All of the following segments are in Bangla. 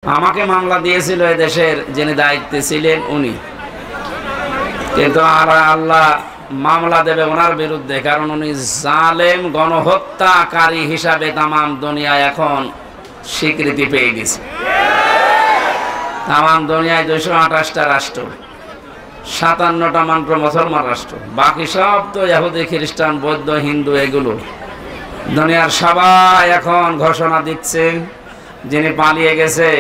আমাকে মামলা দিয়েছিল এই দেশের যিনি দায়িত্বে ছিলেন উনি, কিন্তু আল্লাহ মামলা দেবে ওনার বিরুদ্ধে, কারণ উনি জালেম গণহত্যাকারী হিসাবে তামাম দুনিয়ায় এখন স্বীকৃতি পেয়ে গেছে। তামাম দুনিয়ায় 228টা রাষ্ট্র, 57টা মাত্র মুসলমান রাষ্ট্র, বাকি সব তো ইহুদি খ্রিস্টান বৌদ্ধ হিন্দু। এগুলো দুনিয়ার সবাই এখন ঘোষণা দিচ্ছে যিনি পালিয়ে গেছে।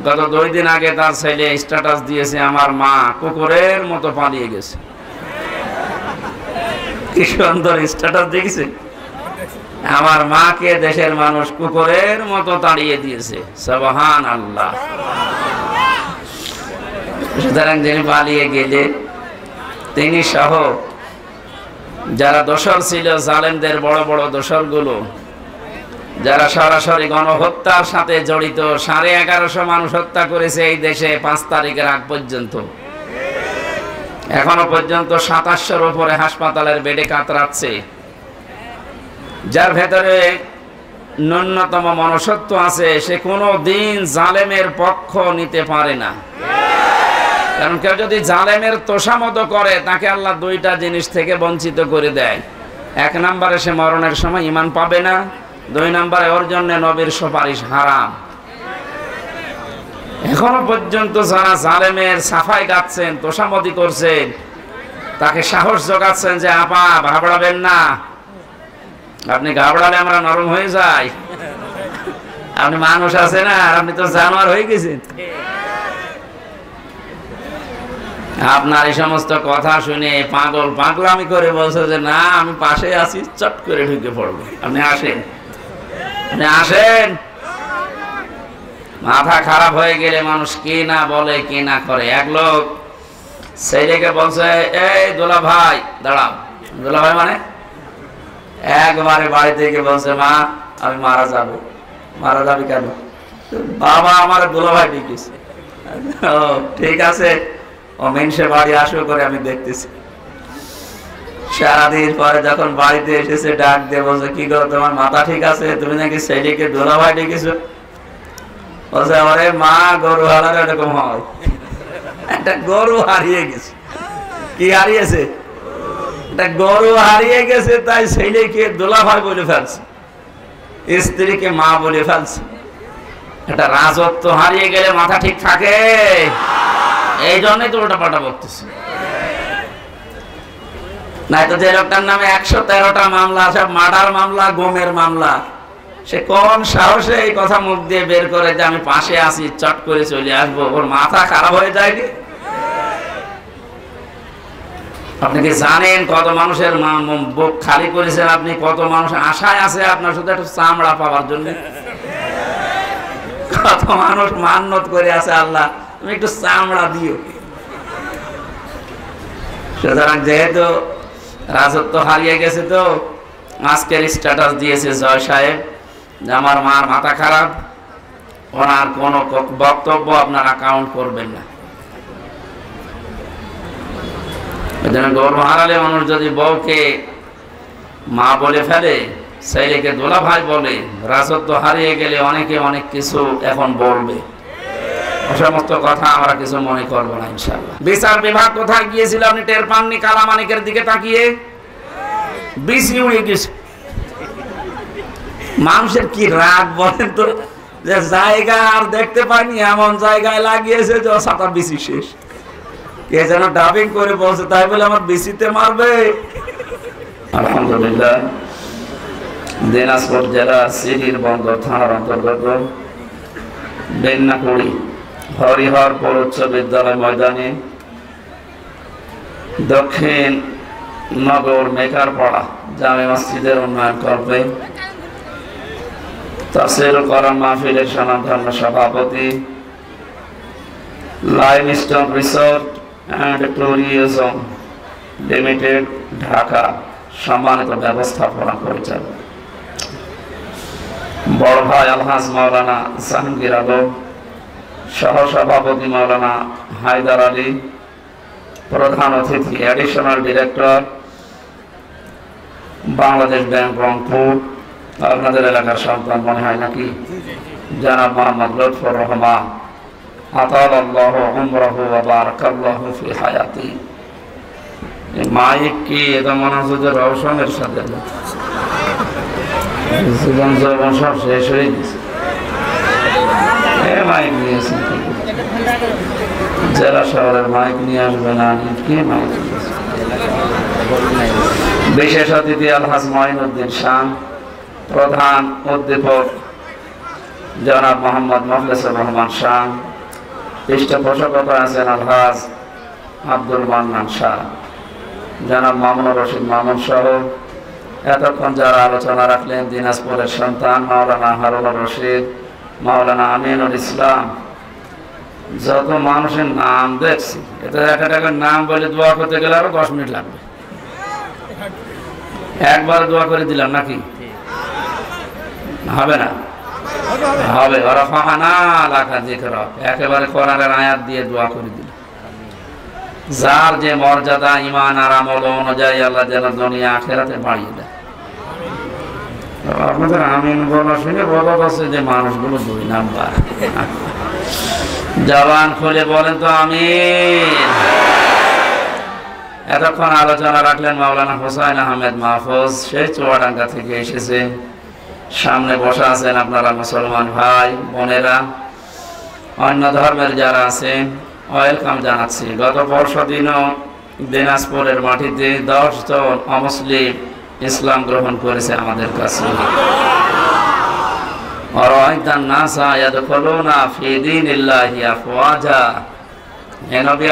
গত 2 দিন আগে তার ছেলে স্ট্যাটাস দিয়েছে, আমার মা কুকুরের মতো পালিয়ে গেছে। কি সুন্দর স্ট্যাটাস দেখেছে, আমার মাকে দেশের মানুষ কুকুরের মতো তাড়িয়ে দিয়েছে। সুবহানাল্লাহ। সুতরাং যিনি পালিয়ে গেলে তিনি সহ যারা দোষর ছিল, জালেমদের বড় বড় দোষরগুলো, যারা সরাসরি গণহত্যার সাথে জড়িত, 1150 মানুষ হত্যা করেছে এই দেশে 5 তারিখের আগ পর্যন্ত। এখনো পর্যন্ত 2700-র উপরে হাসপাতালের বেডে কাতরাচ্ছে। যার ভেতরে ন্যূনতম মনুষ্যত্ব আছে, সে কোনো দিন জালেমের পক্ষ নিতে পারে না। কারণ কেউ যদি জালেমের তোষামত করে, তাকে আল্লাহ 2টা জিনিস থেকে বঞ্চিত করে দেয়। 1 নম্বরে সে মরণের সময় ঈমান পাবে না, 2 নম্বরে ওর জন্য নবীর সুপারিশ হারাম। এখনো পর্যন্ত যারা জালেমের সাফাই গাচ্ছেন, তোষামতি করছেন, তাকে সাহস যোগাচ্ছেন যে আপা ঘাবড়াবেন না, আপনি ঘাবড়ালে আমরা নরম হয়ে যাই, আপনি মানুষ আছে না, আর আপনি তো জানোয়ার হয়ে গেছেন। আপনার এই সমস্ত কথা শুনে পাগলামি করে বলছে যে না, আমি পাশে আছি, চট করে ঢুকে পড়বো, আপনি আসেন, আপনি আসেন। মাথা খারাপ হয়ে গেলে মানুষ কি না বলে, কি না করে। এক লোক ছেলেকে বলছে, এই দোলা ভাই দাঁড়াও। দোলা ভাই মানে একবারে বাড়ি থেকে বলছে, মা আমি মারা যাব। মারা যাবি কেন? বাবা আমার দোলা ভাই ডেকেছে। ও ঠিক আছে, ও মেনসে বাড়ি আসবে করে আমি দেখতেছি। সারাদিন পরে যখন বাড়িতে এসেছে, ডাক দিয়ে বলছে, কি গো তোমার মাথা ঠিক আছে? তুমি নাকি ছেলেকে দোলা ভাই ডেকেছো? বলছে, আরে মা গরু হারালে এরকম হয়। একটা গরু হারিয়ে গেছে। কি হারিয়েছে? একটা গরু হারিয়ে গেছে, তাই ছেলেকে দোলা ভাই বলে ফেলছে, স্ত্রীকে মা বলে ফেলছে। একটা রাজত্ব হারিয়ে গেলে মাথা ঠিক থাকে? এই জন্যই তো ওটা পাল্টা বলতেছে। নাই তো যে লোকটার নামে 113টা মামলা, সব মার্ডার মামলা, গুমের মামলা, সে কোন সাহসে এই কথা মুখ দিয়ে বের করে যে আমি পাশে আছি, চট করে চলে আসবো? ওর মাথা খারাপ হয়ে যায়নি? আপনি কি জানেন কত মানুষের বুক খালি করেছেন আপনি? কত মানুষ আশায় আছে আপনার শুধু একটু চামড়া পাওয়ার জন্য। কত মানুষ মান্নত করে আছে, আল্লাহ তুমি একটু চামড়া দিও। সুতরাং যেহেতু রাজত্ব হারিয়ে গেছে, তো আজকের স্ট্যাটাস দিয়েছে জয় সাহেব যে আমার মার মাথা খারাপ, ওনার কোনো বক্তব্য আপনারা কাউন্ট করবেন না। গর্ব হারালে মানুষ যদি বউকে মা বলে ফেলে, ছেলেকে দোলা ভাই বলে, রাজত্ব হারিয়ে গেলে অনেকে অনেক কিছু এখন বলবে। সমস্ত কথা আমরা কিছু মনে করবো না ইনশাআল্লাহ। বিচার বিভাগ কোথায় গিয়েছিল আপনি টের পাননি? কালামানিকের দিকে তাকিয়ে বিসি উড়ে গেছে। মানুষের কি রাগ বলেন তো, যে জায়গা আর দেখতে পাইনি, এমন জায়গায় লাগিয়েছে যে সাতা বিসি শেষ। কে যেন ডাবিং করে বলছে, তাই বলে আমার বিসিতে মারবে? আলহামদুলিল্লাহ, দিনাজপুর জেলা সিরির বন্দর থানার অন্তর্গত বেন্নাকুড়ি হরিহরপুর উচ্চ বিদ্যালয় ময়দানে দক্ষিণ নগর মেকারপাড়া জামে মসজিদের উন্নয়ন করবে তাফসীরুল কোরআন মাহফিলের স্বনামধন্য সভাপতি, limestone resort and tourism limited Dhaka সম্মানিত ব্যবস্থাপনা পরিচালক বড় ভাই আলহাজ মাওলানা জাহাঙ্গীর আলম, সহসভাপতি মাওলানা হায়দার আলী, প্রধান অতিথি additional director Bangladesh bank Rangpur. আপনাদের এলাকার সন্তান মনে হয় নাকি? জনাব মোহাম্মদ লুৎফর রহমান আতালাল্লাহু উমরাহু ওয়া বারাকাল্লাহু ফি হায়াতি। মাইক কি এটা মনে হচ্ছে যে রওশনের সাথে জীবন যৌবন সব শেষ হয়ে গেছে। মাইক নিয়েছেন জেলা শহরের মাইক নিয়ে আসবে না, কি মাইক বিশেষ অতিথি আলহাজ মঈনুদ্দিন শাহ, প্রধান অধ্যাপক জনাব মোহাম্মদ মুখলেসুর রহমান শাহ, পৃষ্ঠপোষকতা আছেন আলহাজ আব্দুল মান্নান শাহ, জনাব মামুনুর রশিদ মামুন সহ এতক্ষণ যারা আলোচনা রাখলেন দিনাজপুরের সন্তান মাওলানা হারুনুর রশিদ, মাওলানা আমিনুল ইসলাম, যত মানুষের নাম দেখছি, এটা একটা নাম বলে দোয়া করতে গেলে আরো 10 মিনিট লাগবে। একবার দোয়া করে দিলাম নাকি হবে না? হবে। একেবারে কোরআনের আয়াত দিয়ে দোয়া করে দিল। যার যে মর্যাদা ঈমান আর আমল অনুযায়ী আল্লাহ যেন দুনিয়া আখিরাতে বাড়িয়ে দেয়। আপনাদের আমিন বলা শুনে বলা আছে যে মানুষগুলো 2 নাম্বার। জবান খুলে বলেন তো আমিন। এতক্ষণ আলোচনা রাখলেন মাওলানা হুসাইন আহমেদ মাহফুজ, সেই চুয়াডাঙ্গা থেকে এসেছে। সামনে বসা আছেন আপনারা মুসলমান ভাই বোনেরা, অন্য ধর্মের যারা আছেন ওয়েলকাম জানাচ্ছি। গত পরশুদিনও দিনাজপুরের মাটিতে 10 জন অমুসলিম ইসলাম গ্রহণ করেছে আমাদের কাছে।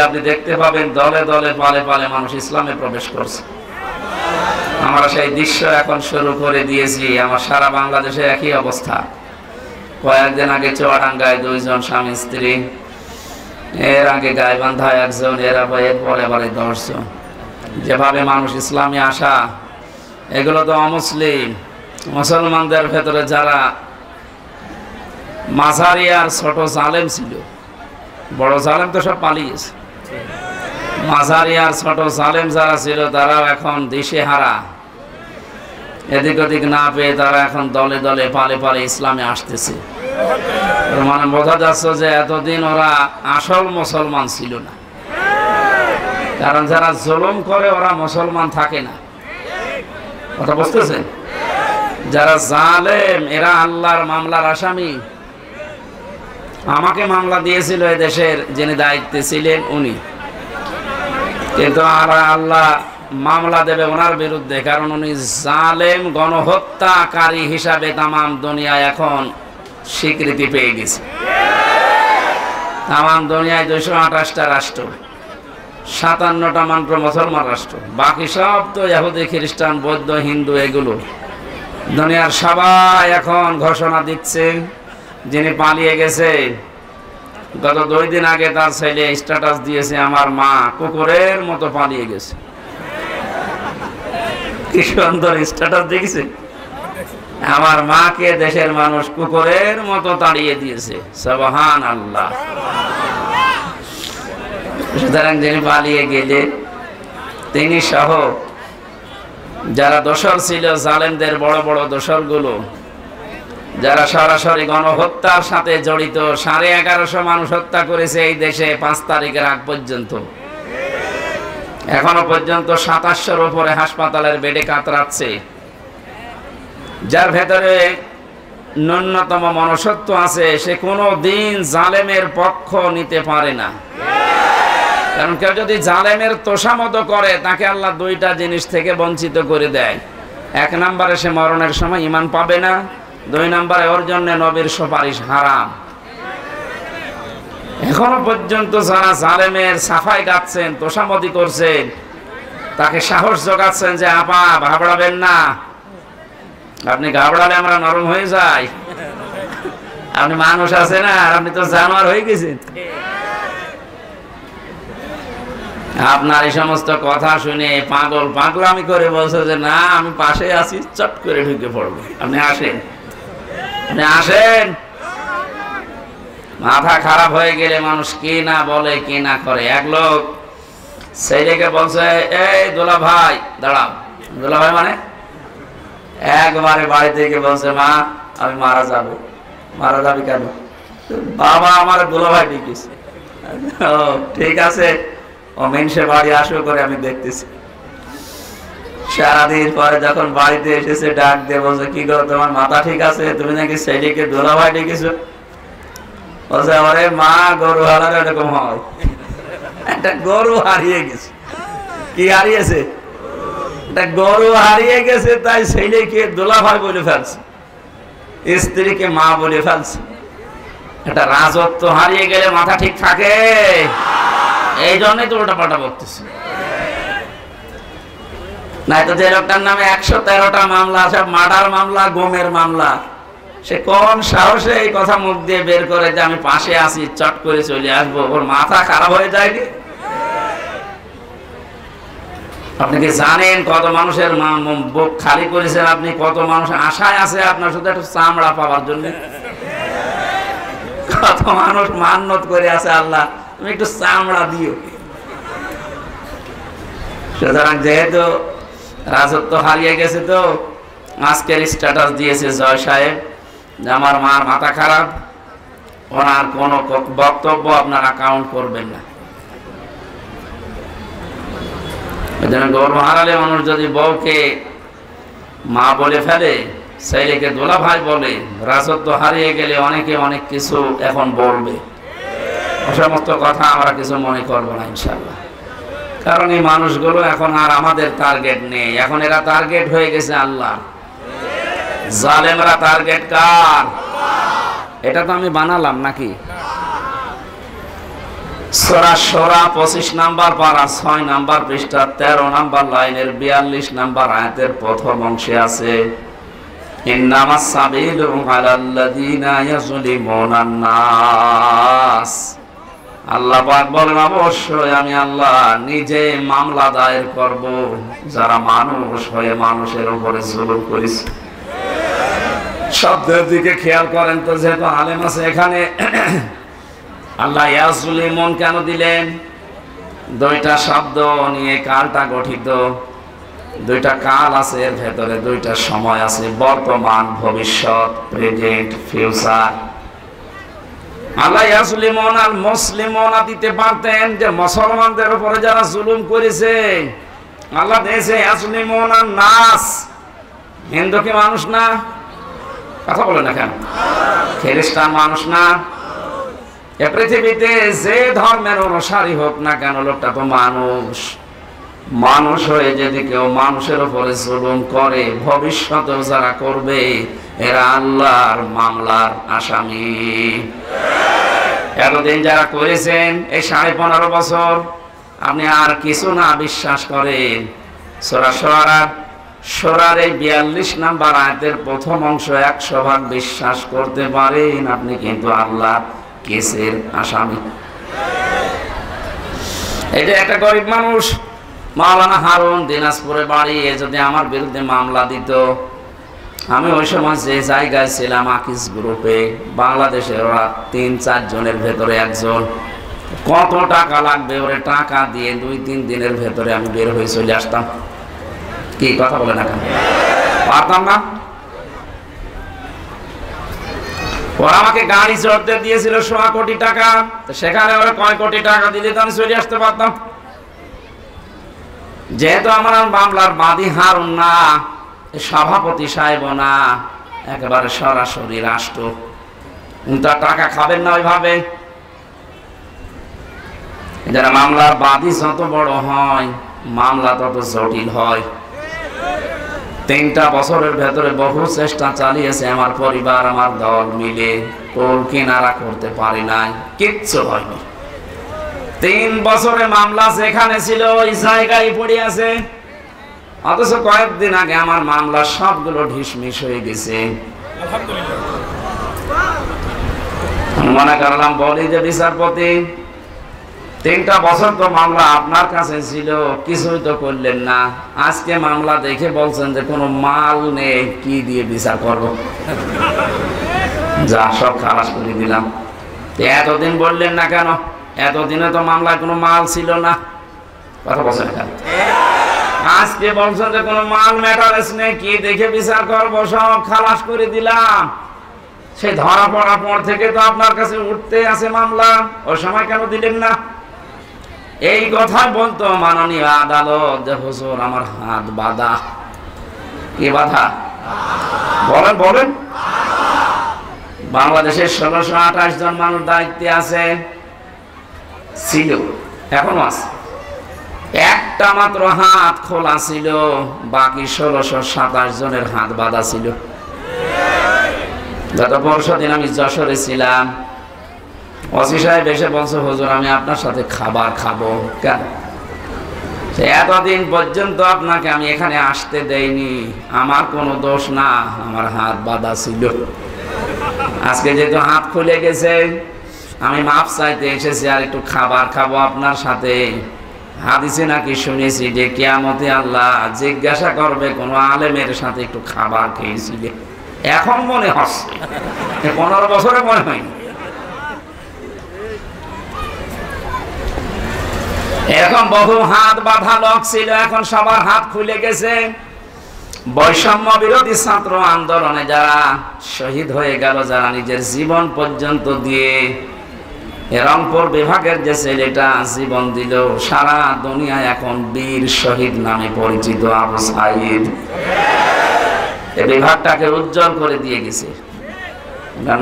আপনি দেখতে পাবেন দলে দলে পালে পালে মানুষ ইসলামে প্রবেশ করছে। আমরা সেই দৃশ্য এখন শুরু করে দিয়েছি। আমার সারা বাংলাদেশে একই অবস্থা। কয়েকদিন আগে চুয়াডাঙ্গায় 2 জন স্বামী স্ত্রী, এর আগে গাইবান্ধায় 1 জন, এরপরে 10 জন। যেভাবে মানুষ ইসলামে আসা, এগুলো তো অমুসলিম। মুসলমানদের ভেতরে যারা মাঝারি আর ছোট জালেম ছিল, বড় জালেম তো সব পালিয়েছে, মাঝারি আর ছোট জালেম যারা ছিল তারাও এখন দিশেহারা, এদিক ওদিক না পেয়ে তারা এখন দলে দলে পালে পালে ইসলামে আসতেছে। মানে বোঝা যাচ্ছে যে এতদিন ওরা আসল মুসলমান ছিল না। কারণ যারা জুলুম করে ওরা মুসলমান থাকে না, কথা বুঝতেছেন? যারা জালেম এরা আল্লাহর মামলার আসামি। আমাকে মামলা দিয়েছিল এই দেশের যিনি দায়িত্বে ছিলেন উনি, কিন্তু আল্লাহ মামলা দেবে ওনার বিরুদ্ধে, কারণ উনি জালেম গণহত্যাকারী হিসাবে তামাম দুনিয়ায় এখন স্বীকৃতি পেয়ে গেছে। তামাম দুনিয়ায় 228টা রাষ্ট্র, 57টা মাত্র মুসলমান রাষ্ট্র, বাকি সব তো ইহুদি খ্রিস্টান বৌদ্ধ হিন্দু। এগুলো দুনিয়ার সবাই এখন ঘোষণা দিচ্ছে। যিনি পালিয়ে গেছে গত 2 দিন আগে তার ছেলে স্ট্যাটাস দিয়েছে, আমার মা কুকুরের মতো পালিয়ে গেছে। কি সুন্দর স্ট্যাটাস দেখেছে, আমার মাকে দেশের মানুষ কুকুরের মতো তাড়িয়ে দিয়েছে। সুবহানাল্লাহ। সুতরাং যিনি পালিয়ে গেলে তিনি সহ যারা দোষর ছিল, জালেমদের বড় বড় দোষরগুলো, যারা সরাসরি গণহত্যার সাথে জড়িত, 1150 মানুষ হত্যা করেছে এই দেশে 5 তারিখের আগ পর্যন্ত। এখনো পর্যন্ত 2700-র উপরে হাসপাতালের বেডে কাতরাচ্ছে। যার ভেতরে ন্যূনতম মনুষ্যত্ব আছে, সে কোনো দিন জালেমের পক্ষ নিতে পারে না। কারণ কেউ যদি জালেমের তোষামত করে, তাকে আল্লাহ 2টা জিনিস থেকে বঞ্চিত করে দেয়। 1 নম্বরে সে মরণের সময় ঈমান পাবে না, 2 নম্বরে ওর জন্য নবীর সুপারিশ হারাম। এখনো পর্যন্ত যারা জালেমের সাফাই গাচ্ছেন, তোষামতি করছেন, তাকে সাহস যোগাচ্ছেন যে আপা ঘাবড়াবেন না, আপনি ঘাবড়ালে আমরা নরম হয়ে যাই, আপনি মানুষ আছে না, আর আপনি তো জানোয়ার হয়ে গেছেন। আপনার এই সমস্ত কথা শুনে পাগলামি করে বলছে যে না আমি পাশে আছি, চট করে ঢুকে পড়বো, আপনি আসেন, আপনি আসেন। মাথা খারাপ হয়ে গেলে মানুষ কি না বলে কি না করে। এক লোক ছেলেকে বলছে, এই দোলা ভাই দাঁড়াও। দোলা ভাই মানে একবারে বাড়ি থেকে বলছে, মা আমি মারা যাব। মারা যাবে কেন? বাবা আমার দুলাভাই ডেকেছে। ও ঠিক আছে, ও মেনসে বাড়ি আসবে করে আমি দেখতেছি। সারাদিন পরে যখন বাড়িতে এসেছে ডাক দিয়ে বলছে, কি গো তোমার মাথা ঠিক আছে? তুমি নাকি ছেলেকে দুলাভাই ডেকেছো? বলছে আমারে মা গরু হারার এরকম হয়। একটা গরু হারিয়ে গেছে। কি হারিয়েছে? একটা গরু হারিয়ে গেছে, তাই ছেলেকে দুলাভাই বলে ফেলছে, স্ত্রীকে মা বলে ফেলছে। একটা রাজত্ব হারিয়ে গেলে মাথা ঠিক থাকে? এই জন্যই তো ওটা পাল্টা বলতেছে। নাই তো যে লোকটার নামে 113টা মামলা, সব মার্ডার মামলা, গুমের মামলা, সে কোন সাহসে এই কথা মুখ দিয়ে বের করে যে আমি পাশে আছি, চট করে চলে আসবো? ওর মাথা খারাপ হয়ে যায়নি? আপনি কি জানেন কত মানুষের বুক খালি করেছেন আপনি? কত মানুষ আশায় আছে আপনার শুধু একটু চামড়া পাওয়ার জন্য। কত মানুষ মান্নত করে আছে, আল্লাহ তুমি একটু চামড়া দিও। সুতরাং যেহেতু রাজত্ব হারিয়ে গেছে, তো আজকের স্ট্যাটাস দিয়েছে জয় সাহেব যে আমার মার মাথা খারাপ, ওনার কোনো বক্তব্য আপনারা কাউন্ট করবেন না। গর্ব হারালে মানুষ যদি বউকে মা বলে ফেলে, ছেলেকে দোলা ভাই বলে, রাজত্ব হারিয়ে গেলে অনেকে অনেক কিছু এখন বলবে। সমস্ত কথা আমরা কিছু মনে করবো না ইনশাল্লাহ, কারণ এই মানুষগুলো এখন আর আমাদের টার্গেট নেই। এখন এরা টার্গেট হয়ে গেছে আল্লাহ। জালেমরা টার্গেট কার? এটা তো আমি বানালাম নাকি? সূরা শুরা 25 নাম্বার পারা 6 নাম্বার পৃষ্ঠা 13 নাম্বার লাইনের 42 নাম্বার আয়াতের প্রথম অংশে আছে, ইন্নামাস সাবিলু আলাল্লাযিনা ইয়াযলিমুনান নাস। আল্লাহ পাক বলেন, অবশ্যই আমি আল্লাহ নিজে মামলা দায়ের করব যারা মানুষ হয়ে মানুষের উপরে জুলুম করেছে। শব্দের দিকে খেয়াল করেন তো, যেহেতু আলেম আছে এখানে, আল্লাহ ইয়াজলিমুন কেন দিলেন? দুইটা শব্দ নিয়ে কালটা গঠিত, দুইটা কাল আছে এর ভেতরে, দুইটা সময় আছে, বর্তমান, ভবিষ্যৎ, প্রেজেন্ট, ফিউচার। আল্লাহ ইয়াজলিমুন আল মুসলিমুন দিতে পারতেন যে মুসলমানদের উপরে যারা জুলুম করেছে। আল্লাহ দিয়েছে ইয়াজলিমুন আন নাস। হিন্দু কি মানুষ না? কথা বলে না কেন? খ্রিস্টান মানুষ না? এ পৃথিবীতে যে ধর্মের অনুসারী হোক না কেন, লোকটা তো মানুষ। মানুষ হয়ে যদি কেউ মানুষের উপরে জুলুম করে, ভবিষ্যতেও যারা করবে, এরা আল্লাহর মামলার আসামি। এতদিন যারা করেছেন এই 15.5 বছর, আপনি আর কিছু না বিশ্বাস করেন, সূরা শুরার এই 42 নাম্বার আয়াতের প্রথম অংশ 100% বিশ্বাস করতে পারেন, আপনি কিন্তু আল্লাহ কেসের আসামি। এটা একটা গরিব মানুষ, মাওলানা হারুন, দিনাজপুরে বাড়ি, যদি আমার বিরুদ্ধে মামলা দিত, আমি ওই সময় যে জায়গায় ছিলাম আকিস গ্রুপে, বাংলাদেশের ওরা 3-4 জনের ভেতরে একজন, কত টাকা লাগবে ওরে টাকা দিয়ে 2-3 দিনের ভেতরে আমি বের হয়ে চলে আসতাম। কি কথা বলে না কেন? পারতাম না? ওরা আমাকে গাড়ি চড়তে দিয়েছিল 1.25 কোটি টাকা, সেখানে ওরা কয় কোটি টাকা দিলে তো আমি চলে আসতে পারতাম। যেহেতু আমার মামলার বাদী হারুন না, সভাপতি সাহেব না, একেবারে সরাসরি রাষ্ট্র, তার টাকা খাবেন না ওইভাবে। যারা মামলার বাদী যত বড় হয়, মামলা তত জটিল হয়। 3টা বছরের ভেতরে বহু চেষ্টা চালিয়েছে আমার পরিবার, আমার দল মিলে, কোল কিনারা করতে পারি নাই, কিচ্ছু হয়নি। 3 বছরে মামলা যেখানে ছিল ওই জায়গায় পড়ে আছে, অথচ কয়েকদিন আগে আমার মামলা সবগুলো ঢিসমিস হয়ে গেছে। মনে করলাম বলি যে বিচারপতি, 3টা বছর তো মামলা আপনার কাছে ছিল, কিছুই তো করলেন না, আজকে মামলা দেখে বলছেন যে কোনো মাল নেই, কি দিয়ে বিচার করব? যা সব খালাস করে দিলাম। এতদিন বললেন না কেন? এতদিনে তো মামলায় কোনো মাল ছিল না। কথা বলছেন কেন? আজকে বলছেন যে কোনো মাল ম্যাটারেস নেই, কি দেখে বিচার করবো, সব খালাস করে দিলাম। সেই ধরা পড়ার পর থেকে তো আপনার কাছে উঠতে আছে মামলা, ওই সময় কেন দিলেন না? এই কথা বলতো মাননীয় আদালত যে হুজুর আমার হাত বাঁধা। কি বাঁধা? বলেন বলেন। বাংলাদেশের 1628 জন মানুষ দায়িত্বে আছে, ছিল, এখনো আছে। একটা মাত্র হাত খোলা ছিল, বাকি 1627 জনের হাত বাঁধা ছিল। গত পরশু দিন আমি যশোরে ছিলাম, ওসি সাহেব এসে বলছে হুজুর আমি আপনার সাথে খাবার খাবো। কেন? এতদিন পর্যন্ত আপনাকে আমি এখানে আসতে দেইনি, আমার কোনো দোষ না, আমার হাত বাঁধা ছিল। আজকে যেহেতু হাত খুলে গেছে, আমি মাপ চাইতে এসেছি, আর একটু খাবার খাবো আপনার সাথে। হাদিসে নাকি শুনেছি যে কিয়ামতে আল্লাহ জিজ্ঞাসা করবে কোন আলেমের সাথে একটু খাবার খেয়েছিলে। এখন মনে হচ্ছে, 15 বছরে মনে হয়নি। এরকম বহু হাত বাঁধা লোক ছিল, এখন সবার হাত খুলে গেছে। বৈষম্য বিরোধী ছাত্র আন্দোলনে যারা শহীদ হয়ে গেল, যারা নিজের জীবন পর্যন্ত দিয়ে, রংপুর বিভাগের যে ছেলেটা জীবন দিল, সারা দুনিয়ায় এখন বীর শহীদ নামে পরিচিত আবু সাইদ। এই বিভাগটাকে উজ্জ্বল করে দিয়ে গেছে।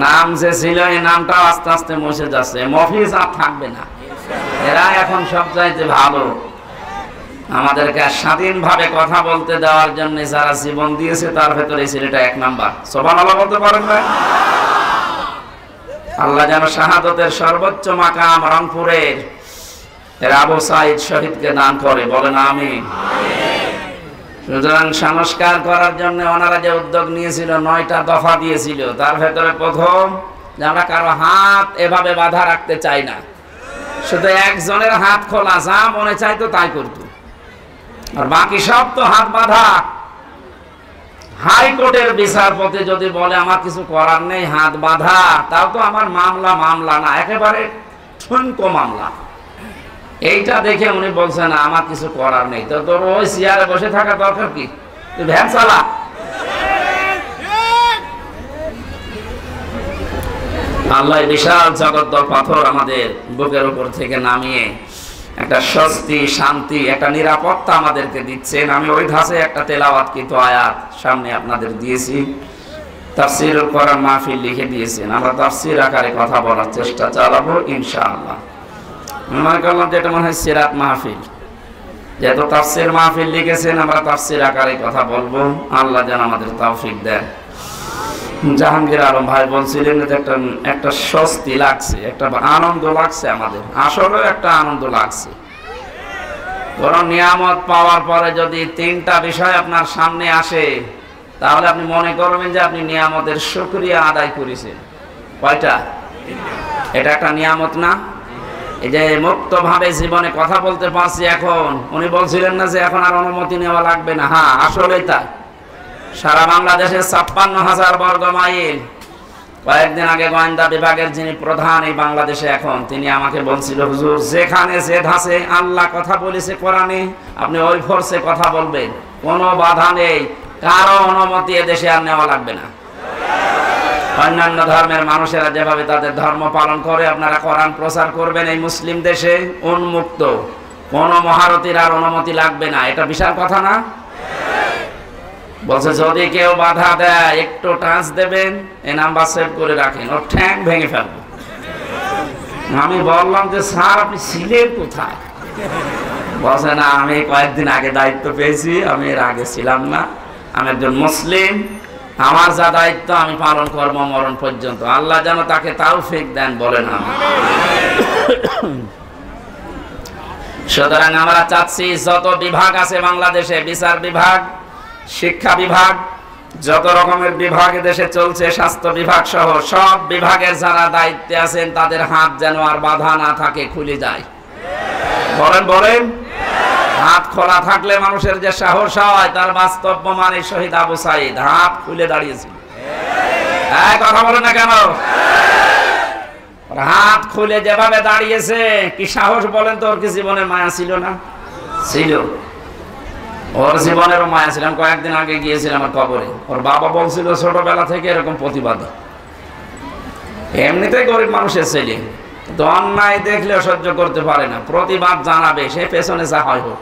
নাম যে ছিল, এই নামটা আস্তে আস্তে মুছে যাচ্ছে, মফিজ আর থাকবে না। এরা এখন সব চাইতে ভালো। আমাদেরকে স্বাধীনভাবে কথা বলতে দেওয়ার জন্য যারা জীবন দিয়েছে, তার ভেতরে ছেলেটা 1 নাম্বার। সুবহানাল্লাহ বলতে পারেন না? আল্লাহ যেন শাহাদতের সর্বোচ্চ মাকাম রংপুরের আবু সাইদ শহীদকে দান করে, বলেন আমিন। সুতরাং সংস্কার করার জন্য ওনারা যে উদ্যোগ নিয়েছিল, 9টা দফা দিয়েছিল, তার ভেতরে প্রথম যে আমরা কারো হাত এভাবে বাঁধা রাখতে চাই না, শুধু একজনের হাত খোলা, যা মনে চাইতো তাই করতো, আর বাকি সব তো হাত বাঁধা। হাইকোর্টের বিচারপতি যদি বলে আমার কিছু করার নেই, হাত বাঁধা, তাও তো আমার মামলা না, একেবারে ঠুনকো মামলা। এইটা দেখে উনি বলছেন আমার কিছু করার নেই, তো তোর ওই চেয়ারে বসে থাকা দরকার কি, তুই ভ্যান চালা। আল্লাহ বিশাল জগদ্দল পাথর আমাদের বুকের উপর থেকে নামিয়ে একটা স্বস্তি, শান্তি, একটা নিরাপত্তা আমাদেরকে দিচ্ছেন। আমি ওই ধাঁচে একটা তেলাওয়াতকৃত আয়াত সামনে আপনাদের দিয়েছি, তাফসীরুল কোরআন মাহফিল লিখে দিয়েছেন। আমরা তাফসীর আকারে কথা বলার চেষ্টা চালাবো ইনশাআল্লাহ। মনে করলাম যে এটা মনে হয় সিরাত মাহফিল, যেহেতু তাফসীর মাহফিল লিখেছেন, আমরা তাফসীর আকারে কথা বলবো। আল্লাহ যেন আমাদের তৌফিক দেন। জাহাঙ্গীর আলম ভাই বলছিলেন একটা স্বস্তি লাগছে, একটা আনন্দ লাগছে, আমাদের আসলে একটা আনন্দ লাগছে। কোন নিয়ামত পাওয়ার পরে যদি 3টা বিষয় আপনার সামনে আসে, তাহলে আপনি মনে করবেন যে আপনি নিয়ামতের শুকরিয়া আদায় করেছেন। কয়টা? এটা একটা নিয়ামত না? এই যে মুক্তভাবে জীবনে কথা বলতে পারছি এখন, উনি বলছিলেন না যে এখন আর অনুমতি নেওয়া লাগবে না। হ্যাঁ, আসলেই তাই। সারা বাংলাদেশের 56,000 বর্গ মাইল। কয়েকদিন আগে গোয়েন্দা বিভাগের যিনি প্রধান এই বাংলাদেশে এখন, তিনি আমাকে বলছিল হুজুর যেখানে যে ধাঁচে আল্লাহ কথা বলেছে কোরআনে, আপনি ওই ফোর্সে কথা বলবেন, কোনো বাধা নেই, কারো অনুমতি এদেশে আর নেওয়া লাগবে না। অন্যান্য ধর্মের মানুষেরা যেভাবে তাদের ধর্ম পালন করে, আপনারা কোরআন প্রচার করবেন এই মুসলিম দেশে উন্মুক্ত, কোনো মহারথীর আর অনুমতি লাগবে না। এটা বিশাল কথা না? বলছে যদি কেউ বাধা দেয়, একটু টাচ দেবেন, এই নাম্বার সেভ করে রাখেন, ওর ঠ্যাং ভেঙে ফেলবো। আমি বললাম যে স্যার আপনি ছিলেন কোথায়? বলছে না, আমি কয়েকদিন আগে দায়িত্ব পেয়েছি, আমি এর আগে ছিলাম না, আমি একজন মুসলিম, আমার যা দায়িত্ব আমি পালন করবো মরণ পর্যন্ত। আল্লাহ যেন তাকে তৌফিক দেন, বলেন আমি। সুতরাং আমরা চাচ্ছি যত বিভাগ আছে বাংলাদেশে, বিচার বিভাগ, শিক্ষা বিভাগ, যত রকমের বিভাগ দেশে চলছে, স্বাস্থ্য বিভাগ সহ সব বিভাগের যারা দায়িত্বে আছেন, তাদের হাত যেন আর বাধা না থাকে, খুলে যায়। বলেন বলেন। হাত খোলা থাকলে মানুষের যে সাহস হয়, তার বাস্তব প্রমাণ এই শহীদ আবু সাইদ হাত খুলে দাঁড়িয়েছিল। কথা বলে না কেন? হাত খুলে যেভাবে দাঁড়িয়েছে, কি সাহস বলেন তো? ওর কি জীবনের মায়া ছিল না? ছিল, ওর জীবনেরও মায়া ছিল। কয়েকদিন আগে গিয়েছিলাম আমার কবরে, ওর বাবা বলছিল ছোটবেলা থেকে এরকম প্রতিবাদী, এমনিতেই গরিব মানুষের ছেলে, তো অন্যায় দেখলেও সহ্য করতে পারে না, প্রতিবাদ জানাবে, সে পেছনে যা হয় হোক।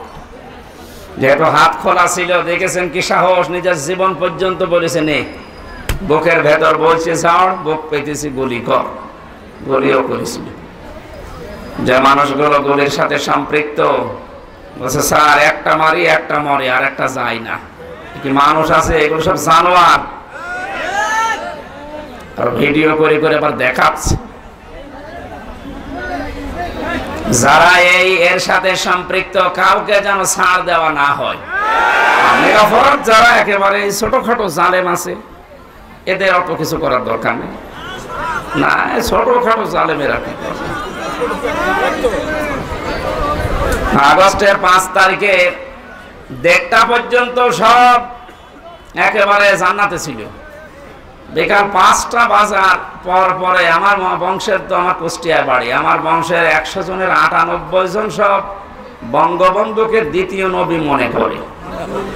যেহেতু হাত খোলা ছিল, দেখেছেন কি সাহস, নিজের জীবন পর্যন্ত বলেছে নে, বুকের ভেতর বলছে ঝাড়, বুক পেতেছি গুলি কর, গুলিও করেছিল। যে মানুষগুলো গুলির সাথে সম্পৃক্ত বলছে স্যার একটা মারি একটা মরে আর একটা যায় না, কি মানুষ আছে? এগুলো সব জানোয়ার। আর ভিডিও করে করে আবার দেখাচ্ছে। যারা এর সাথে সম্পৃক্ত, কাউকে যেন ছাড় দেওয়া না হয়। নিরপরাধ যারা একেবারে ছোটখাটো জালেম আছে, এদের অত কিছু করার দরকার নেই। না, ছোটখাটো জালেমেরা কি করে? আগস্টের 5 তারিখে 1:30 পর্যন্ত সব একেবারে জান্নাতে ছিল। বিকাল 5টা বাজার পরে আমার বংশের, তো আমার কুষ্টিয়ায় বাড়ি, আমার বংশের 100 জনের 98 জন সব বঙ্গবন্ধুকে দ্বিতীয় নবী মনে করে,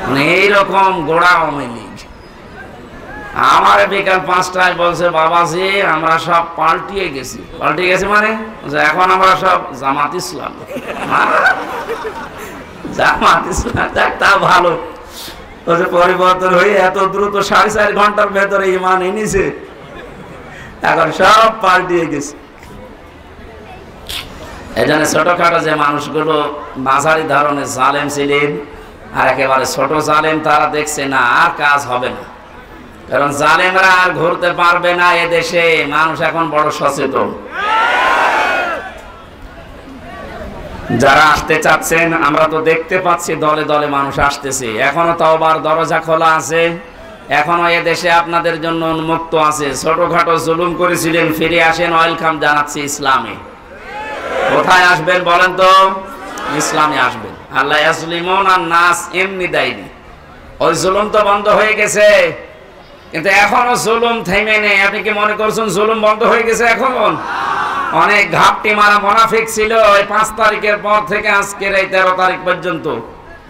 মানে এইরকম গোড়া আওয়ামী লীগ। আমার বিকাল 5টায় বলছে বাবাজি আমরা সব পাল্টিয়ে গেছি। পাল্টিয়ে গেছি মানে এখন আমরা সব জামাত ইসলাম। জামাত ইসলাম তা ভালো, পরিবর্তন হয়ে এত দ্রুত 4.5 ঘন্টার ভেতরে ইমান এনেছে, এখন সব পাল্টিয়ে গেছে। এই জন্য ছোটখাটো যে মানুষগুলো মাঝারি ধরনের জালেম ছিলেন, আর একেবারে ছোট জালেম, তারা দেখছে না আর কাজ হবে না, কারণ জালেমরা আর ঘুরতে পারবে না এদেশে। মানুষ এখন বড় সচেতন। যারা আসতে চাচ্ছেন, আমরা তো দেখতে পাচ্ছি দলে দলে মানুষ আসতেছে, এখনো তওবার দরজা খোলা আছে, এখনো এদেশে আপনাদের জন্য উন্মুক্ত আছে। ছোটখাটো জুলুম করেছিলেন, ফিরে আসেন, ওয়েলকাম জানাচ্ছি ইসলামে। কোথায় আসবেন বলেন তো? ইসলামে আসবেন। আল্লাহ ইয়াসলিমুন আন নাস এমনি দেয়নি, ওই জুলুম তো বন্ধ হয়ে গেছে, কিন্তু এখনো জুলুম থেমে নেই। আপনি কি মনে করছেন জুলুম বন্ধ হয়ে গেছে? এখন অনেক ঘাপটি মারা মুনাফিক ছিল ওই 5 তারিখের পর থেকে আজকের এই 13 তারিখ পর্যন্ত,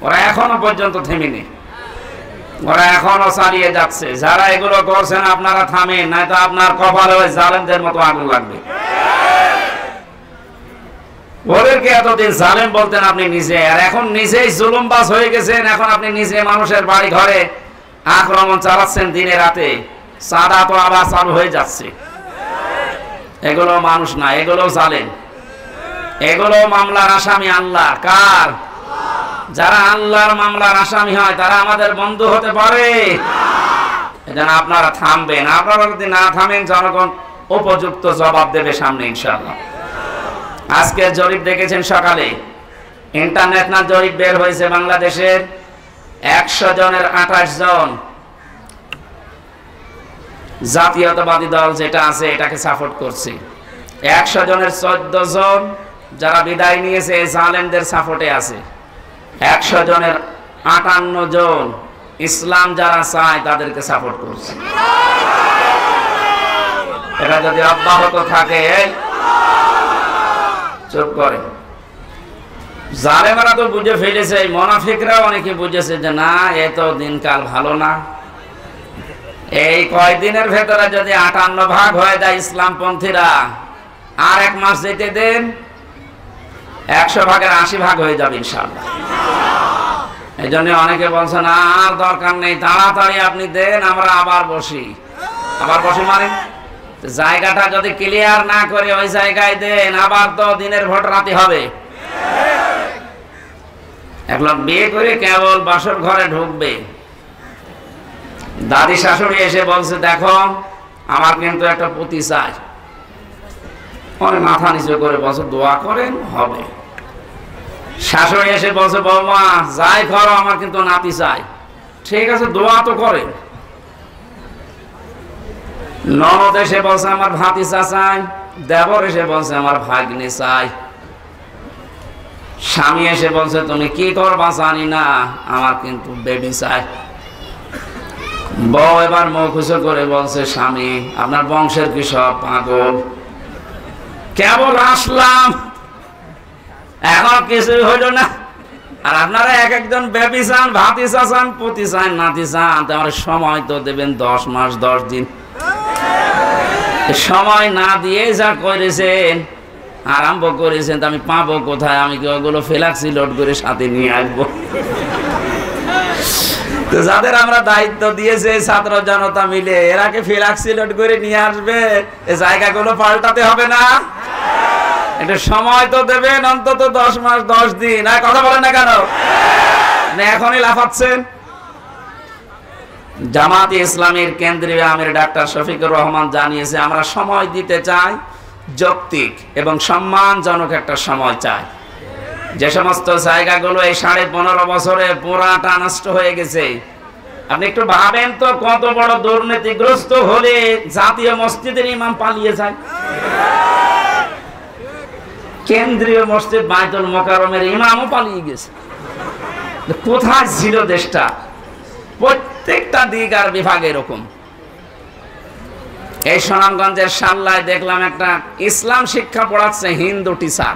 ওরা এখনো পর্যন্ত থেমে নেই, ওরা এখনো চালিয়ে যাচ্ছে। যারা এগুলো করছেন আপনারা থামেন, নয়তো আপনার কপালে ওই জালেমদের মতো আগুন লাগবে। ওদেরকে এতদিন জালেম বলতেন আপনি নিজে, আর এখন নিজেই জুলুমবাজ হয়ে গেছেন। এখন আপনি নিজে মানুষের বাড়ি ঘরে আক্রমণ চালাচ্ছেন দিনে রাতে, সাদা তো আবার চালু হয়ে যাচ্ছে। এগুলো মানুষ না, এগুলো জালেম, এগুলো মামলার আসামি আল্লাহ। কার? যারা আল্লাহর মামলার আসামি হয় তারা আমাদের বন্ধু হতে পারে? এজন্য আপনারা থামবেন। আপনারা যদি না থামেন, জনগণ উপযুক্ত জবাব দেবে সামনে ইনশাআল্লাহ। আজকে জরিপ দেখেছেন সকালে, ইন্টারন্যাশনাল জরিপ বের হয়েছে, বাংলাদেশের 100 জনের 28 জন জাতীয়তাবাদী দল যেটা আছে এটাকে সাপোর্ট করছে। 100 জনের 14 জন যারা বিদায় নিয়েছে জালেমদের সাপোর্টে আছে। 100 জনের 58 জন ইসলাম যারা চায় তাদেরকে সাপোর্ট করছে। এটা যদি অব্যাহত থাকে, চুপ করে। জালেমরা তো বুঝে ফেলেছে, মুনাফিকরা অনেকে বুঝেছে যে না, এ তো দিনকাল ভালো না। এই কয়দিনের ভেতরে যদি 58 ভাগ হয়ে যায় ইসলামপন্থীরা, আর 1 মাস যেতে দেন, 100 ভাগের 80 ভাগ হয়ে যাবে ইনশাআল্লাহ। এই জন্য অনেকে বলছেন আর দরকার নেই, তাড়াতাড়ি আপনি দেন, আমরা আবার বসি। আবার বসি মানে জায়গাটা যদি ক্লিয়ার না করে ওই জায়গায় দেন, আবার তো দিনের ভোট রাতে হবে। এক লোক বিয়ে করে কেবল বাসর ঘরে ঢুকবে, দাদি শাশুড়ি এসে বলছে দেখো আমার কিন্তু একটা পুতি চাই। অনেক মাথা নিচু করে বলছে দোয়া করেন, হবে। শাশুড়ি এসে বলছে বৌমা যাই করো, আমার কিন্তু নাতি চাই। ঠিক আছে, দোয়া তো করেন। ননদ এসে বলছে আমার ভাতিজা চাই। দেবর এসে বলছে আমার ভাগ্নে চাই। স্বামী এসে বলছে তুমি কি করবা জানি না, আমার কিন্তু বেবি চাই। বউ এবার মুখ উঁচু করে বলছে স্বামী আপনার বংশের কি সব পাগল? কেবল আসলাম, এখন কিছু হইল না, আর আপনারা এক একজন বেবি চান, ভাতিজা চান, পুতি চান, নাতি চান। আমার সময় তো দেবেন 10 মাস 10 দিন। সময় না দিয়ে যা করেছেন, আরম্ভ করেছেন, আমি পাবো কোথায়? আমি কি ওগুলো ফ্ল্যাক্সি লোড করে সাথে নিয়ে আসবো? তো যাদের আমরা দায়িত্ব দিয়েছে ছাত্র জনতা মিলে, এরাকে ফ্ল্যাক্সি লোড করে নিয়ে আসবে, এই জায়গাগুলো পাল্টাতে হবে না? এটা সময় তো দেবেন, অন্তত 10 মাস 10 দিন। আর কথা বলেন না কেন? এখনই লাফাচ্ছেন। জামাতে ইসলামের কেন্দ্রীয় আমির ডাক্তার শফিকুর রহমান জানিয়েছে, আমরা সময় দিতে চাই, যৌক্তিক এবং সম্মানজনক একটা সময় চাই। যে সমস্ত জায়গাগুলো এই 15.5 বছরে পুরাটা নষ্ট হয়ে গেছে, আপনি একটু ভাবেন তো, কত বড় দুর্নীতিগ্রস্ত হলে জাতীয় মসজিদের ইমাম পালিয়ে যায়। কেন্দ্রীয় মসজিদ বাইতুল মোকাররমের ইমামও পালিয়ে গেছে। কোথায় ছিল দেশটা? প্রত্যেকটা দিক আর বিভাগ এরকম। এই সুনামগঞ্জের সাল্লায় দেখলাম একটা ইসলাম শিক্ষা পড়াচ্ছে হিন্দু টিচার।